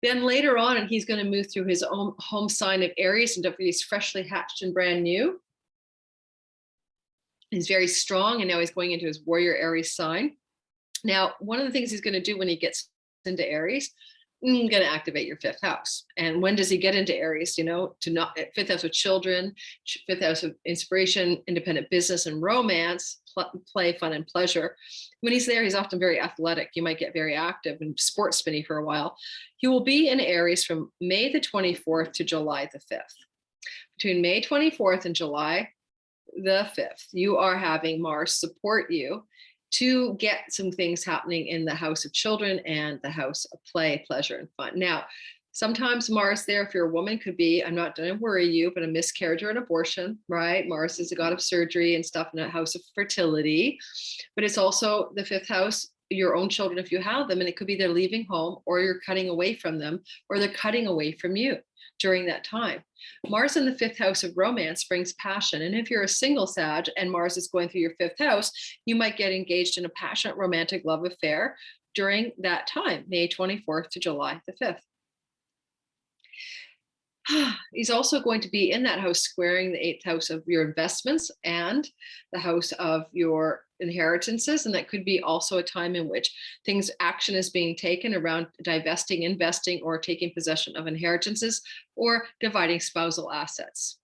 Then later on, and he's going to move through his own home sign of Aries, and he's freshly hatched and brand new. He's very strong, and now he's going into his warrior Aries sign. Now, one of the things he's going to do when he gets into Aries, going to activate your fifth house. And when does he get into Aries? You know, fifth house of children, fifth house of inspiration, independent business and romance, play, fun, and pleasure. When he's there, he's often very athletic. You might get very active and sports spinny for a while. He will be in Aries from May the 24th to July the 5th. Between May 24th and July the 5th, you are having Mars support you to get some things happening in the house of children and the house of play, pleasure, and fun. Now, sometimes Mars there, if you're a woman, could be, I'm not going to worry you, but a miscarriage or an abortion, right? Mars is a god of surgery and stuff in a house of fertility, but it's also the fifth house, your own children, if you have them, and it could be they're leaving home, or you're cutting away from them, or they're cutting away from you during that time. Mars in the fifth house of romance brings passion. And if you're a single Sag and Mars is going through your fifth house, you might get engaged in a passionate romantic love affair during that time, May 24th to July the 5th. He's also going to be in that house squaring the eighth house of your investments and the house of your inheritances. And that could be also a time in which action is being taken around divesting, investing, or taking possession of inheritances or dividing spousal assets.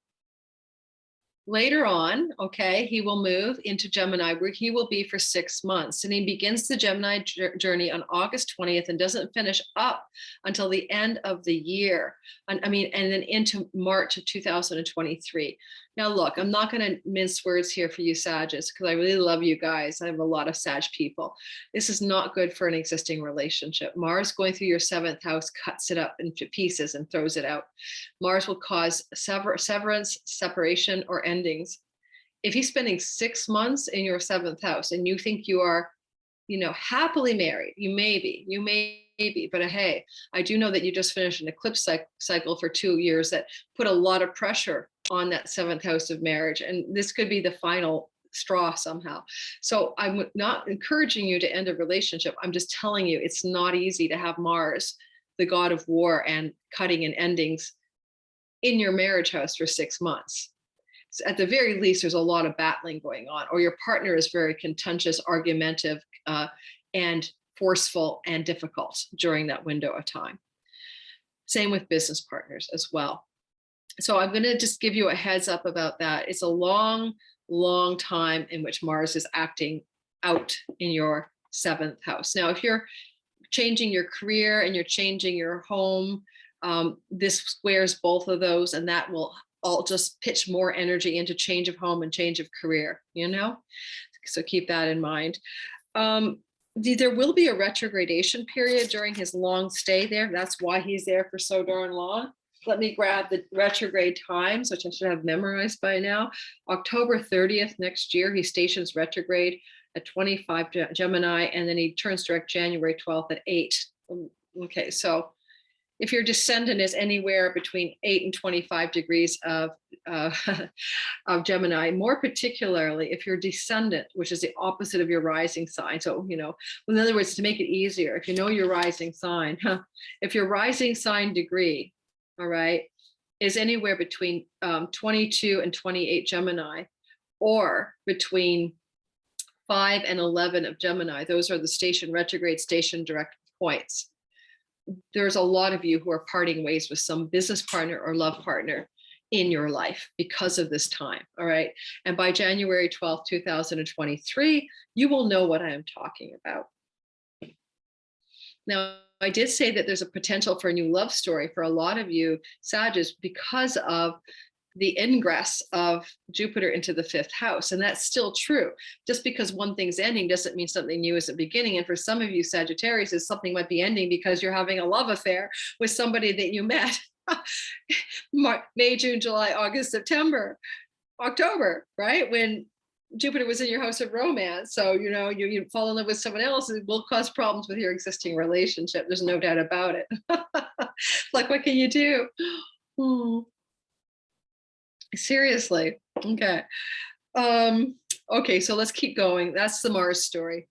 Later on, okay, he will move into Gemini, where he will be for 6 months. And he begins the Gemini journey on August 20th and doesn't finish up until the end of the year. And then into March of 2023. Now, look, I'm not going to mince words here for you Sagittarius, because I really love you guys. I have a lot of Sag people. This is not good for an existing relationship. Mars going through your 7th house cuts it up into pieces and throws it out. Mars will cause severance, separation, or endings. If he's spending 6 months in your 7th house and you think you are, happily married, you may be, but hey, I do know that you just finished an eclipse cycle for 2 years that put a lot of pressure on that 7th house of marriage. And this could be the final straw somehow. So I'm not encouraging you to end a relationship. I'm just telling you, it's not easy to have Mars, the god of war and cutting and endings, in your marriage house for 6 months. So at the very least, there's a lot of battling going on, or your partner is very contentious, argumentative, and forceful and difficult during that window of time. Same with business partners as well. So I'm going to just give you a heads up about that. It's a long, long time in which Mars is acting out in your 7th house. Now, if you're changing your career and you're changing your home, this squares both of those, and that will all just pitch more energy into change of home and change of career, So keep that in mind. There will be a retrogradation period during his long stay there. That's why he's there for so darn long. Let me grab the retrograde times, which I should have memorized by now. October 30th next year, he stations retrograde at 25 Gemini, and then he turns direct January 12th at 8. Okay, so if your descendant is anywhere between 8 and 25 degrees of Gemini, more particularly if your descendant, which is the opposite of your rising sign. So, in other words, to make it easier, if you know your rising sign, if your rising sign degree, all right, is anywhere between 22 and 28 Gemini, or between 5 and 11 of Gemini, those are the station retrograde, station direct points. There's a lot of you who are parting ways with some business partner or love partner in your life because of this time, all right? And by January 12th, 2023, you will know what I am talking about. Now, I did say that there's a potential for a new love story for a lot of you Sagittarius because of the ingress of Jupiter into the 5th house. And that's still true. Just because one thing's ending doesn't mean something new isn't beginning. And for some of you Sagittarius, something might be ending because you're having a love affair with somebody that you met May, June, July, August, September, October, right? When Jupiter was in your house of romance. So, you fall in love with someone else, it will cause problems with your existing relationship. There's no doubt about it. Like, what can you do? Seriously. Okay. Okay, so let's keep going. That's the Mars story.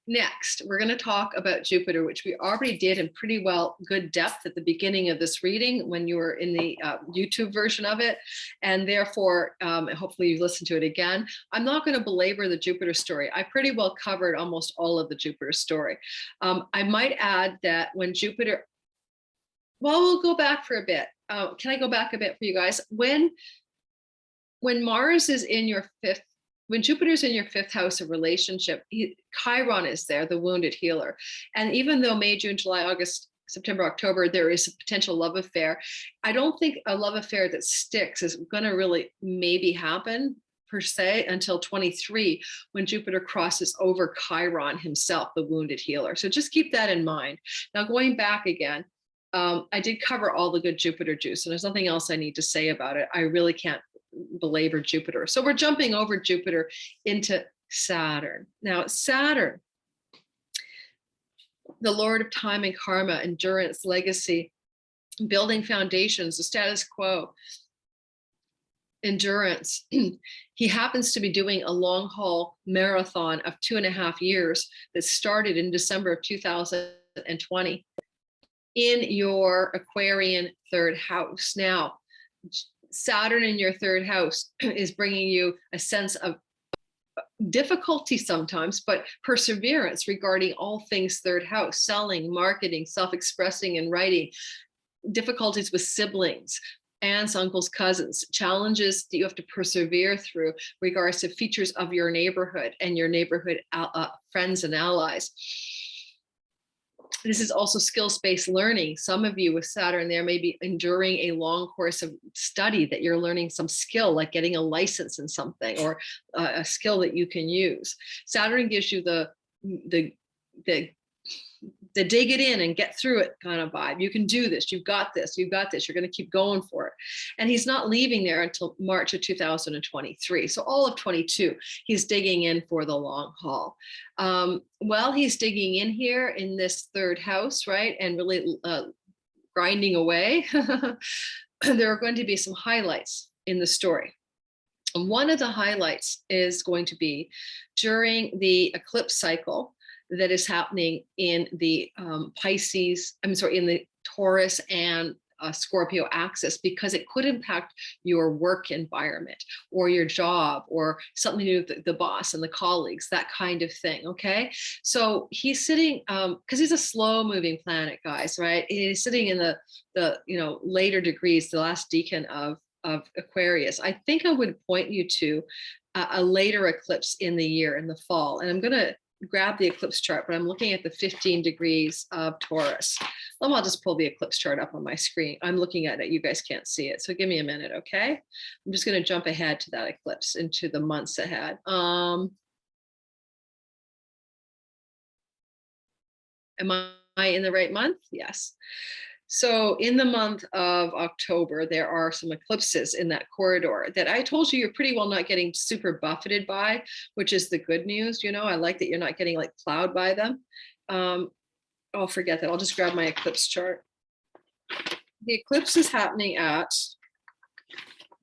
Next, we're going to talk about Jupiter, which we already did in pretty good depth at the beginning of this reading when you were in the YouTube version of it. And therefore, hopefully you listened to it again. I'm not going to belabor the Jupiter story. I pretty well covered almost all of the Jupiter story. I might add that when Jupiter, we'll go back for a bit. Can I go back a bit for you guys? When Mars is in your 5th, when Jupiter's in your 5th house of relationship, Chiron is there, the wounded healer. And even though May, June, July, August, September, October, there is a potential love affair, I don't think a love affair that sticks is going to really maybe happen per se until 23, when Jupiter crosses over Chiron himself, the wounded healer. So just keep that in mind. Now, going back again, I did cover all the good Jupiter juice, and there's nothing else I need to say about it. I really can't belabor Jupiter. So we're jumping over Jupiter into Saturn. Now, Saturn, the Lord of time and karma, endurance, legacy, building foundations, the status quo, endurance. He happens to be doing a long haul marathon of 2.5 years that started in December of 2020 in your Aquarian 3rd house. Now, Saturn in your 3rd house is bringing you a sense of difficulty sometimes, but perseverance regarding all things 3rd house, selling, marketing, self-expressing and writing, difficulties with siblings, aunts, uncles, cousins, challenges that you have to persevere through regards to features of your neighborhood and your neighborhood friends and allies. This is also skills-based learning. Some of you with Saturn there may be enduring a long course of study that you're learning some skill, like getting a license in something, or a skill that you can use. Saturn gives you the dig it in and get through it kind of vibe. You can do this. You've got this. You've got this. You're going to keep going for it. And he's not leaving there until March of 2023. So all of 22, he's digging in for the long haul. While he's digging in here in this third house, right, and really grinding away, there are going to be some highlights in the story. And one of the highlights is going to be during the eclipse cycle that is happening in the in the Taurus and Scorpio axis, because it could impact your work environment or your job or something to do with the boss and the colleagues, that kind of thing. Okay. So he's sitting, because he's a slow moving planet, guys, right? He's sitting in the later degrees, the last decan of Aquarius. I think I would point you to a later eclipse in the year, in the fall. And I'm going to grab the eclipse chart, but I'm looking at the 15 degrees of Taurus. I'll just pull the eclipse chart up on my screen. I'm looking at it. You guys can't see it. So give me a minute, okay? I'm just going to jump ahead to that eclipse into the months ahead. Am I in the right month? Yes. So in the month of October, there are some eclipses in that corridor that I told you you're pretty well not getting super buffeted by, which is the good news. I like that you're not getting like plowed by them. I'll forget that. I'll just grab my eclipse chart. The eclipse is happening at,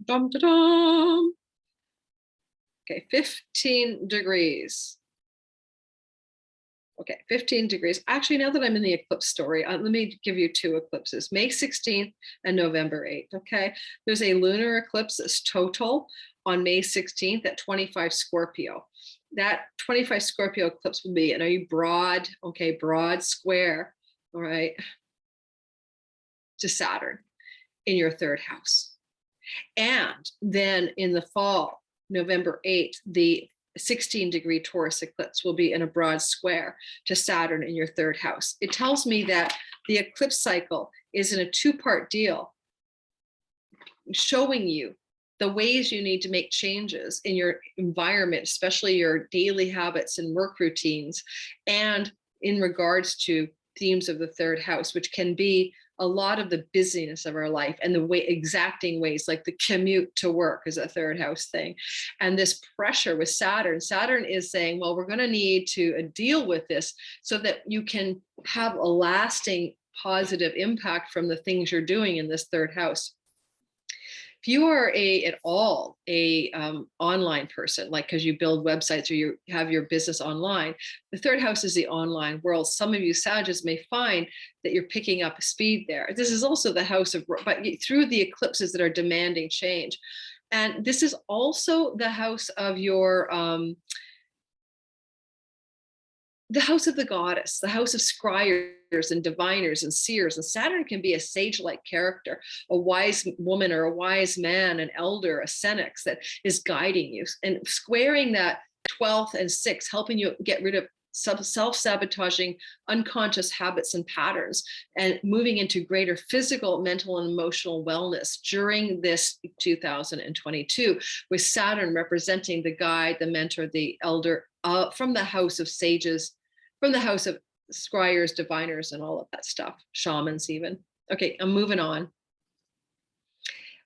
okay, 15 degrees. Okay, 15 degrees. Actually, now that I'm in the eclipse story, let me give you two eclipses, May 16th and November 8th, okay? There's a lunar eclipse that's total on May 16th at 25 Scorpio. That 25 Scorpio eclipse will be in a broad, okay, broad square, all right, to Saturn in your third house. And then in the fall, November 8th, the 16-degree Taurus eclipse will be in a broad square to Saturn in your third house. It tells me that the eclipse cycle is in a two-part deal, showing you the ways you need to make changes in your environment, especially your daily habits and work routines, and in regards to themes of the third house, which can be a lot of the busyness of our life and the exacting ways, like the commute to work is a third house thing. And this pressure with Saturn is saying, well, we're going to need to deal with this so that you can have a lasting positive impact from the things you're doing in this third house. If you are at all a online person, like because you build websites or you have your business online, the third house is the online world. Some of you Sagittarius may find that you're picking up speed there. This is also the house of, but through the eclipses that are demanding change. And this is also the house of your, the house of the goddess, the house of scryers and diviners and seers. And Saturn can be a sage-like character, a wise woman or a wise man, an elder, a senex that is guiding you and squaring that 12th and 6th, helping you get rid of self-sabotaging unconscious habits and patterns and moving into greater physical, mental, and emotional wellness during this 2022, with Saturn representing the guide, the mentor, the elder, from the house of sages, from the house of scryers, diviners, and all of that stuff, shamans even. Okay, I'm moving on.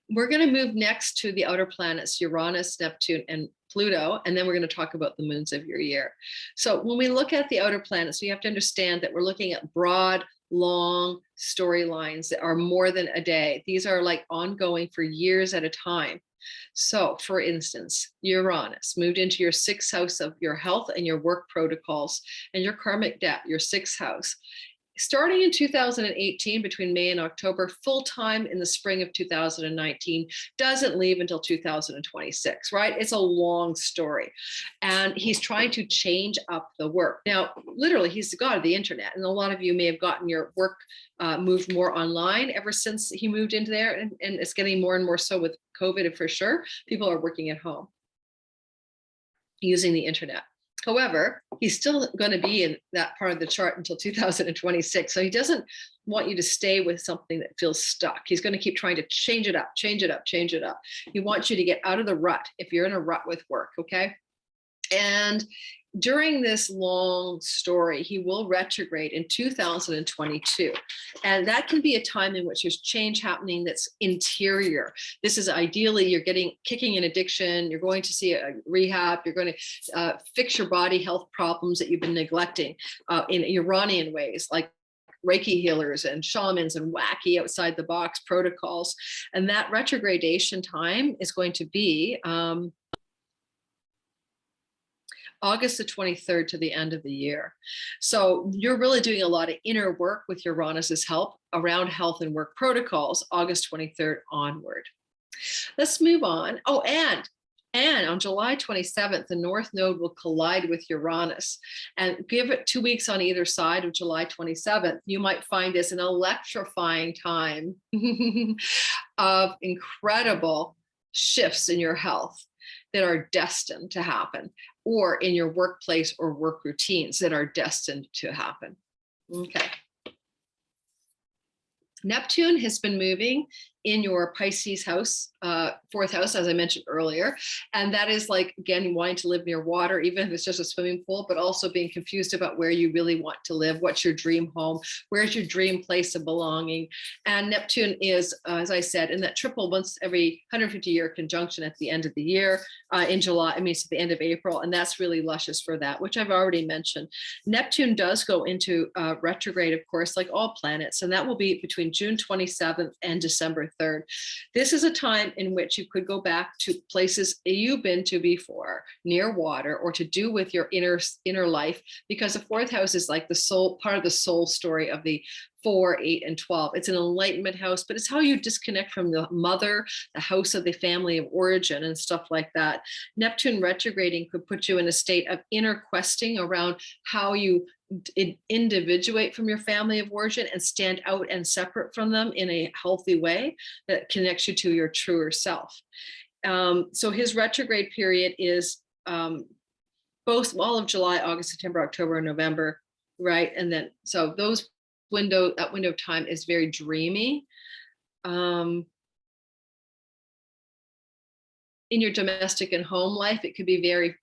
We're going to move next to the outer planets, Uranus, Neptune, and Pluto, and then we're going to talk about the moons of your year. So when we look at the outer planets, we have to understand that we're looking at broad, long storylines that are more than a day. These are like ongoing for years at a time. So for instance, Uranus moved into your 6th house of your health and your work protocols and your karmic debt, your 6th house. Starting in 2018, between May and October, full-time in the spring of 2019, doesn't leave until 2026, right? It's a long story. And he's trying to change up the work. Now, literally, he's the god of the internet. And a lot of you may have gotten your work moved more online ever since he moved into there. And it's getting more and more so with COVID, for sure. People are working at home using the internet. However, he's still going to be in that part of the chart until 2026. So he doesn't want you to stay with something that feels stuck. He's going to keep trying to change it up, change it up, change it up. He wants you to get out of the rut if you're in a rut with work, okay? And during this long story, he will retrograde in 2022. And that can be a time in which there's change happening that's interior. This is ideally you're kicking in addiction, you're going to see a rehab, you're going to fix your body health problems that you've been neglecting in Iranian ways, like Reiki healers and shamans and wacky outside the box protocols. And that retrogradation time is going to be August the 23rd to the end of the year. So you're really doing a lot of inner work with Uranus's help around health and work protocols, August 23rd onward. Let's move on. Oh, and on July 27th, the North Node will collide with Uranus. And give it 2 weeks on either side of July 27th, you might find this an electrifying time of incredible shifts in your health that are destined to happen, or in your workplace or work routines that are destined to happen. Okay. Neptune has been moving in your Pisces house, fourth house, as I mentioned earlier. And that is like, again, wanting to live near water, even if it's just a swimming pool, but also being confused about where you really want to live. What's your dream home? Where's your dream place of belonging? And Neptune is, as I said, in that triple once every 150-year conjunction at the end of the year in July, it's at the end of April. And that's really luscious for that, which I've already mentioned. Neptune does go into retrograde, of course, like all planets. And that will be between June 27th and December 3rd. This is a time in which you could go back to places you've been to before, near water, or to do with your inner life, because the fourth house is like the soul, part of the soul story of the 4, 8, and 12. It's an enlightenment house, but it's how you disconnect from the mother, the house of the family of origin, and stuff like that. Neptune retrograding could put you in a state of inner questing around how you individuate from your family of origin and stand out and separate from them in a healthy way that connects you to your truer self. So his retrograde period is both all of July, August, September, October, and November, right? And then, so that window of time is very dreamy. In your domestic and home life, it could be very,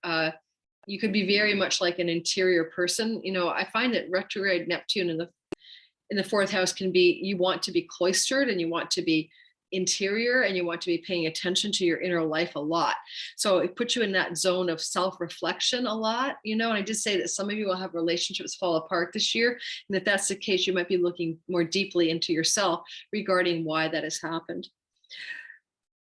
you could be very much like an interior person. I find that retrograde Neptune in the fourth house can be, you want to be cloistered and you want to be interior and you want to be paying attention to your inner life a lot. So it puts you in that zone of self-reflection a lot, and I did say that some of you will have relationships fall apart this year. And if that's the case, you might be looking more deeply into yourself regarding why that has happened.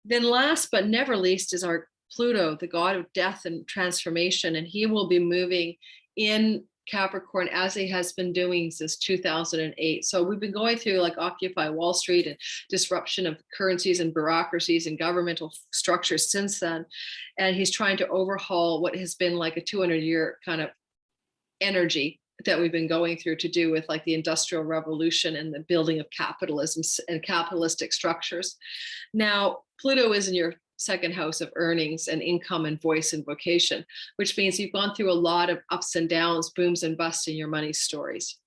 Then last but never least is our Pluto, the god of death and transformation, and he will be moving in Capricorn as he has been doing since 2008. So we've been going through like Occupy Wall Street and disruption of currencies and bureaucracies and governmental structures since then. And he's trying to overhaul what has been like a 200-year kind of energy that we've been going through to do with like the Industrial Revolution and the building of capitalism and capitalistic structures. Now, Pluto is in your second house of earnings and income and voice and vocation, which means you've gone through a lot of ups and downs, booms and busts in your money stories.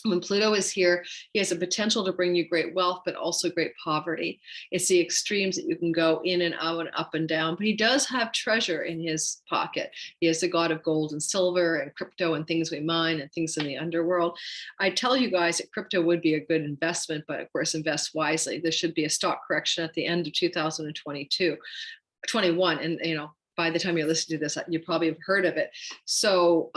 When Pluto is here, he has a potential to bring you great wealth, but also great poverty. It's the extremes that you can go in and out and up and down, but he does have treasure in his pocket. He is the god of gold and silver and crypto and things we mine and things in the underworld. I tell you guys that crypto would be a good investment, but of course, invest wisely. There should be a stock correction at the end of 2021. And, by the time you're listening to this, you probably have heard of it. So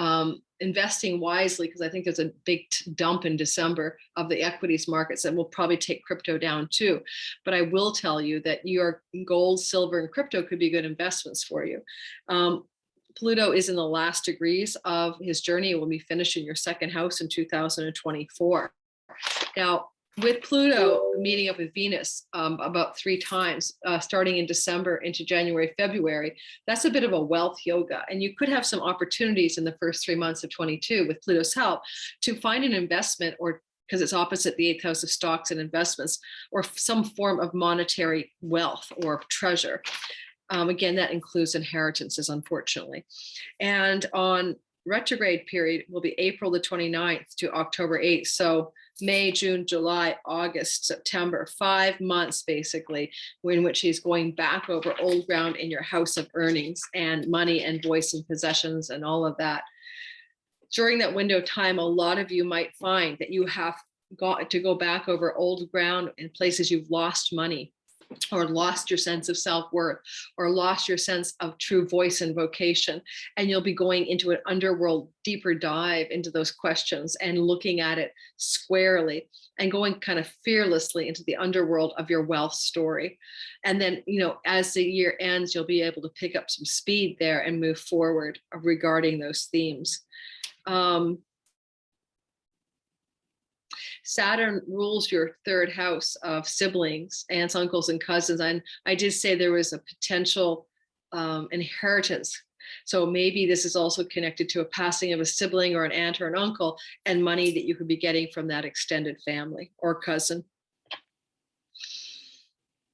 investing wisely, because I think there's a big dump in December of the equities markets that will probably take crypto down too. But I will tell you that your gold, silver, and crypto could be good investments for you. Pluto is in the last degrees of his journey. It will be finished in your second house in 2024. Now, with Pluto meeting up with Venus about 3 times, starting in December into January, February, that's a bit of a wealth yoga. And you could have some opportunities in the first 3 months of 22 with Pluto's help to find an investment, or because it's opposite the 8th house of stocks and investments, or some form of monetary wealth or treasure. Again, that includes inheritances, unfortunately. And on retrograde period will be April the 29th to October 8th. So May, June, July, August, September, 5 months basically, in which he's going back over old ground in your house of earnings and money and voice and possessions and all of that. During that window of time, a lot of you might find that you have got to go back over old ground in places you've lost money, or lost your sense of self-worth, or lost your sense of true voice and vocation. And you'll be going into an underworld deeper dive into those questions and looking at it squarely and going kind of fearlessly into the underworld of your wealth story. And then, you know, as the year ends, you'll be able to pick up some speed there and move forward regarding those themes. Saturn rules your third house of siblings, aunts, uncles, and cousins. And I did say there was a potential inheritance. So maybe this is also connected to a passing of a sibling or an aunt or an uncle, and money that you could be getting from that extended family or cousin.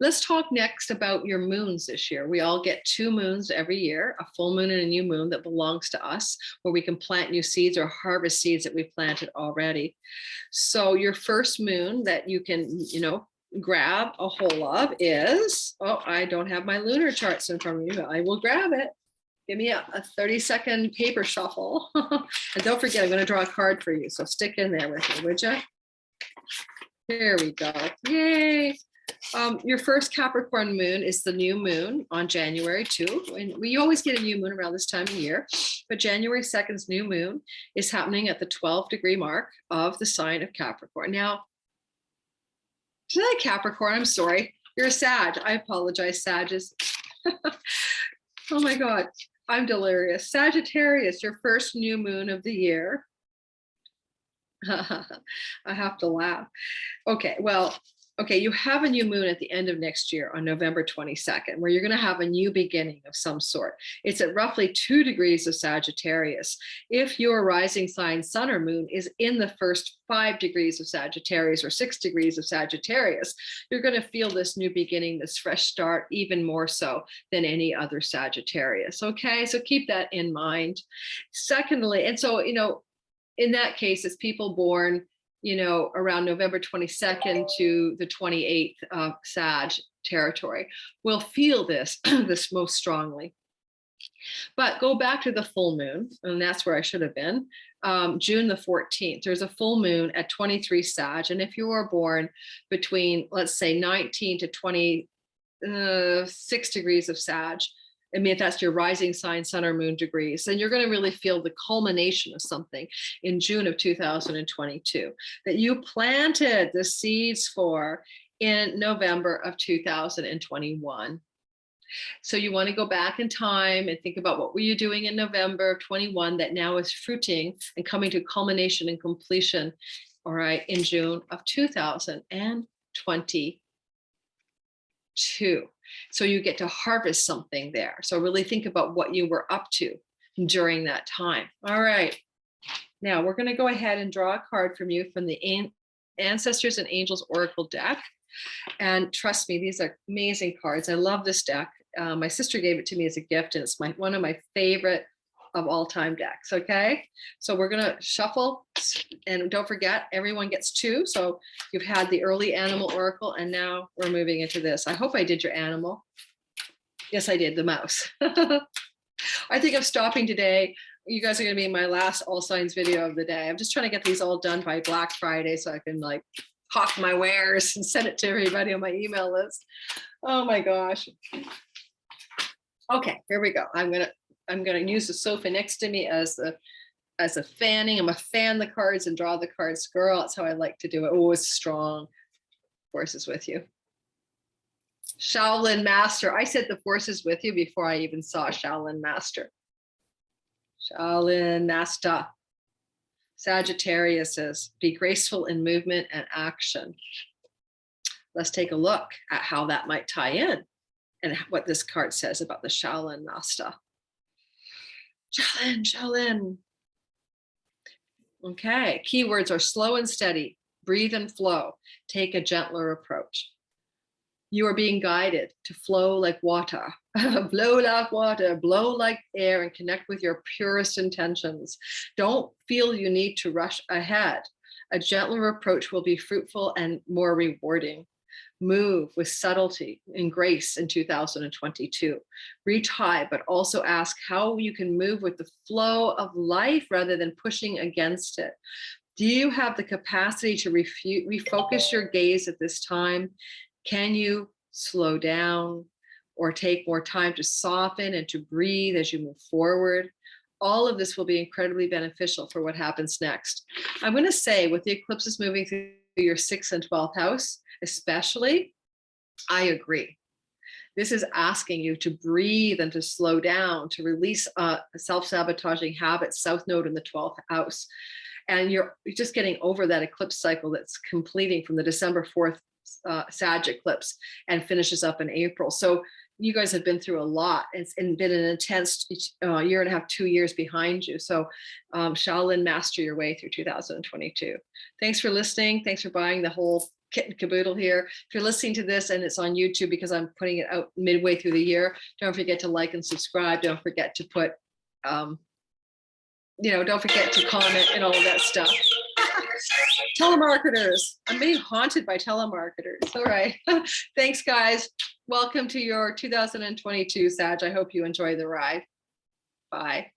Let's talk next about your moons this year. We all get 2 moons every year, a full moon and a new moon that belongs to us, where we can plant new seeds or harvest seeds that we've planted already. So your first moon that you can, you know, grab a hold of is, oh, I don't have my lunar charts in front of me, but I will grab it. Give me a 30-second paper shuffle. And don't forget, I'm going to draw a card for you. So stick in there with me, would you? Here we go. Yay. Your first Capricorn moon is the new moon on January 2. And we always get a new moon around this time of year, but January 2nd's new moon is happening at the 12-degree mark of the sign of Capricorn. Now, did I Capricorn? I'm sorry. You're a Sag. I apologize, Sages. Oh my God, I'm delirious. Sagittarius, your first new moon of the year. I have to laugh. Okay, well, okay, you have a new moon at the end of next year on November 22nd, where you're going to have a new beginning of some sort. It's at roughly 2 degrees of Sagittarius. If your rising sign, sun or moon, is in the first 5 degrees of Sagittarius or 6 degrees of Sagittarius, you're going to feel this new beginning, this fresh start, even more so than any other Sagittarius. Okay, so keep that in mind. Secondly, and so, you know, in that case, it's people born, you know, around November 22nd to the 28th of Sag territory will feel this, this most strongly. But go back to the full moon, and that's where I should have been, June the 14th. There's a full moon at 23 Sag. And if you were born between, let's say, 19 to 26 degrees of Sag, I mean, if that's your rising sign, sun or moon degrees, then you're going to really feel the culmination of something in June of 2022 that you planted the seeds for in November of 2021. So you want to go back in time and think about what were you doing in November of 21 that now is fruiting and coming to culmination and completion, all right, in June of 2022. So you get to harvest something there. So really think about what you were up to during that time. All right. Now we're going to go ahead and draw a card from you from the Ancestors and Angels Oracle deck. And trust me, these are amazing cards. I love this deck. My sister gave it to me as a gift, and it's one of my favorite of all time decks. Okay, so we're gonna shuffle, and don't forget, everyone gets 2. So you've had the early animal oracle, and now we're moving into this. I hope I did your animal. Yes, I did, the mouse. I think I'm stopping today. You guys are gonna be my last all signs video of the day. I'm just trying to get these all done by Black Friday so I can like hawk my wares and send it to everybody on my email list. Oh my gosh. Okay, here we go. I'm gonna use the sofa next to me as a fanning. I'm gonna fan the cards and draw the cards. Girl, that's how I like to do it. Oh, it's strong. Force is with you. Shaolin Master. I said the force is with you before I even saw Shaolin Master. Shaolin Master. Sagittarius says, be graceful in movement and action. Let's take a look at how that might tie in and what this card says about the Shaolin Master. Shaolin. Okay, keywords are slow and steady, breathe and flow, take a gentler approach. You are being guided to flow like water, blow like water, blow like air, and connect with your purest intentions. Don't feel you need to rush ahead. A gentler approach will be fruitful and more rewarding. Move with subtlety and grace in 2022. Reach high, but also ask how you can move with the flow of life rather than pushing against it. Do you have the capacity to refocus your gaze at this time? Can you slow down or take more time to soften and to breathe as you move forward? All of this will be incredibly beneficial for what happens next. I'm going to say, with the eclipses moving through your 6th and 12th house, especially, I agree. This is asking you to breathe and to slow down, to release self-sabotaging habits, South Node in the 12th house. And you're just getting over that eclipse cycle that's completing from the December 4th Sag eclipse and finishes up in April. So you guys have been through a lot. It's been an intense year and a half, 2 years behind you. So Shaolin, master your way through 2022. Thanks for listening. Thanks for buying the whole kit and caboodle here. If you're listening to this and it's on YouTube because I'm putting it out midway through the year, don't forget to like and subscribe. Don't forget to put, don't forget to comment and all of that stuff. Telemarketers. I'm being haunted by telemarketers. All right. Thanks, guys. Welcome to your 2022 Sag. I hope you enjoy the ride. Bye.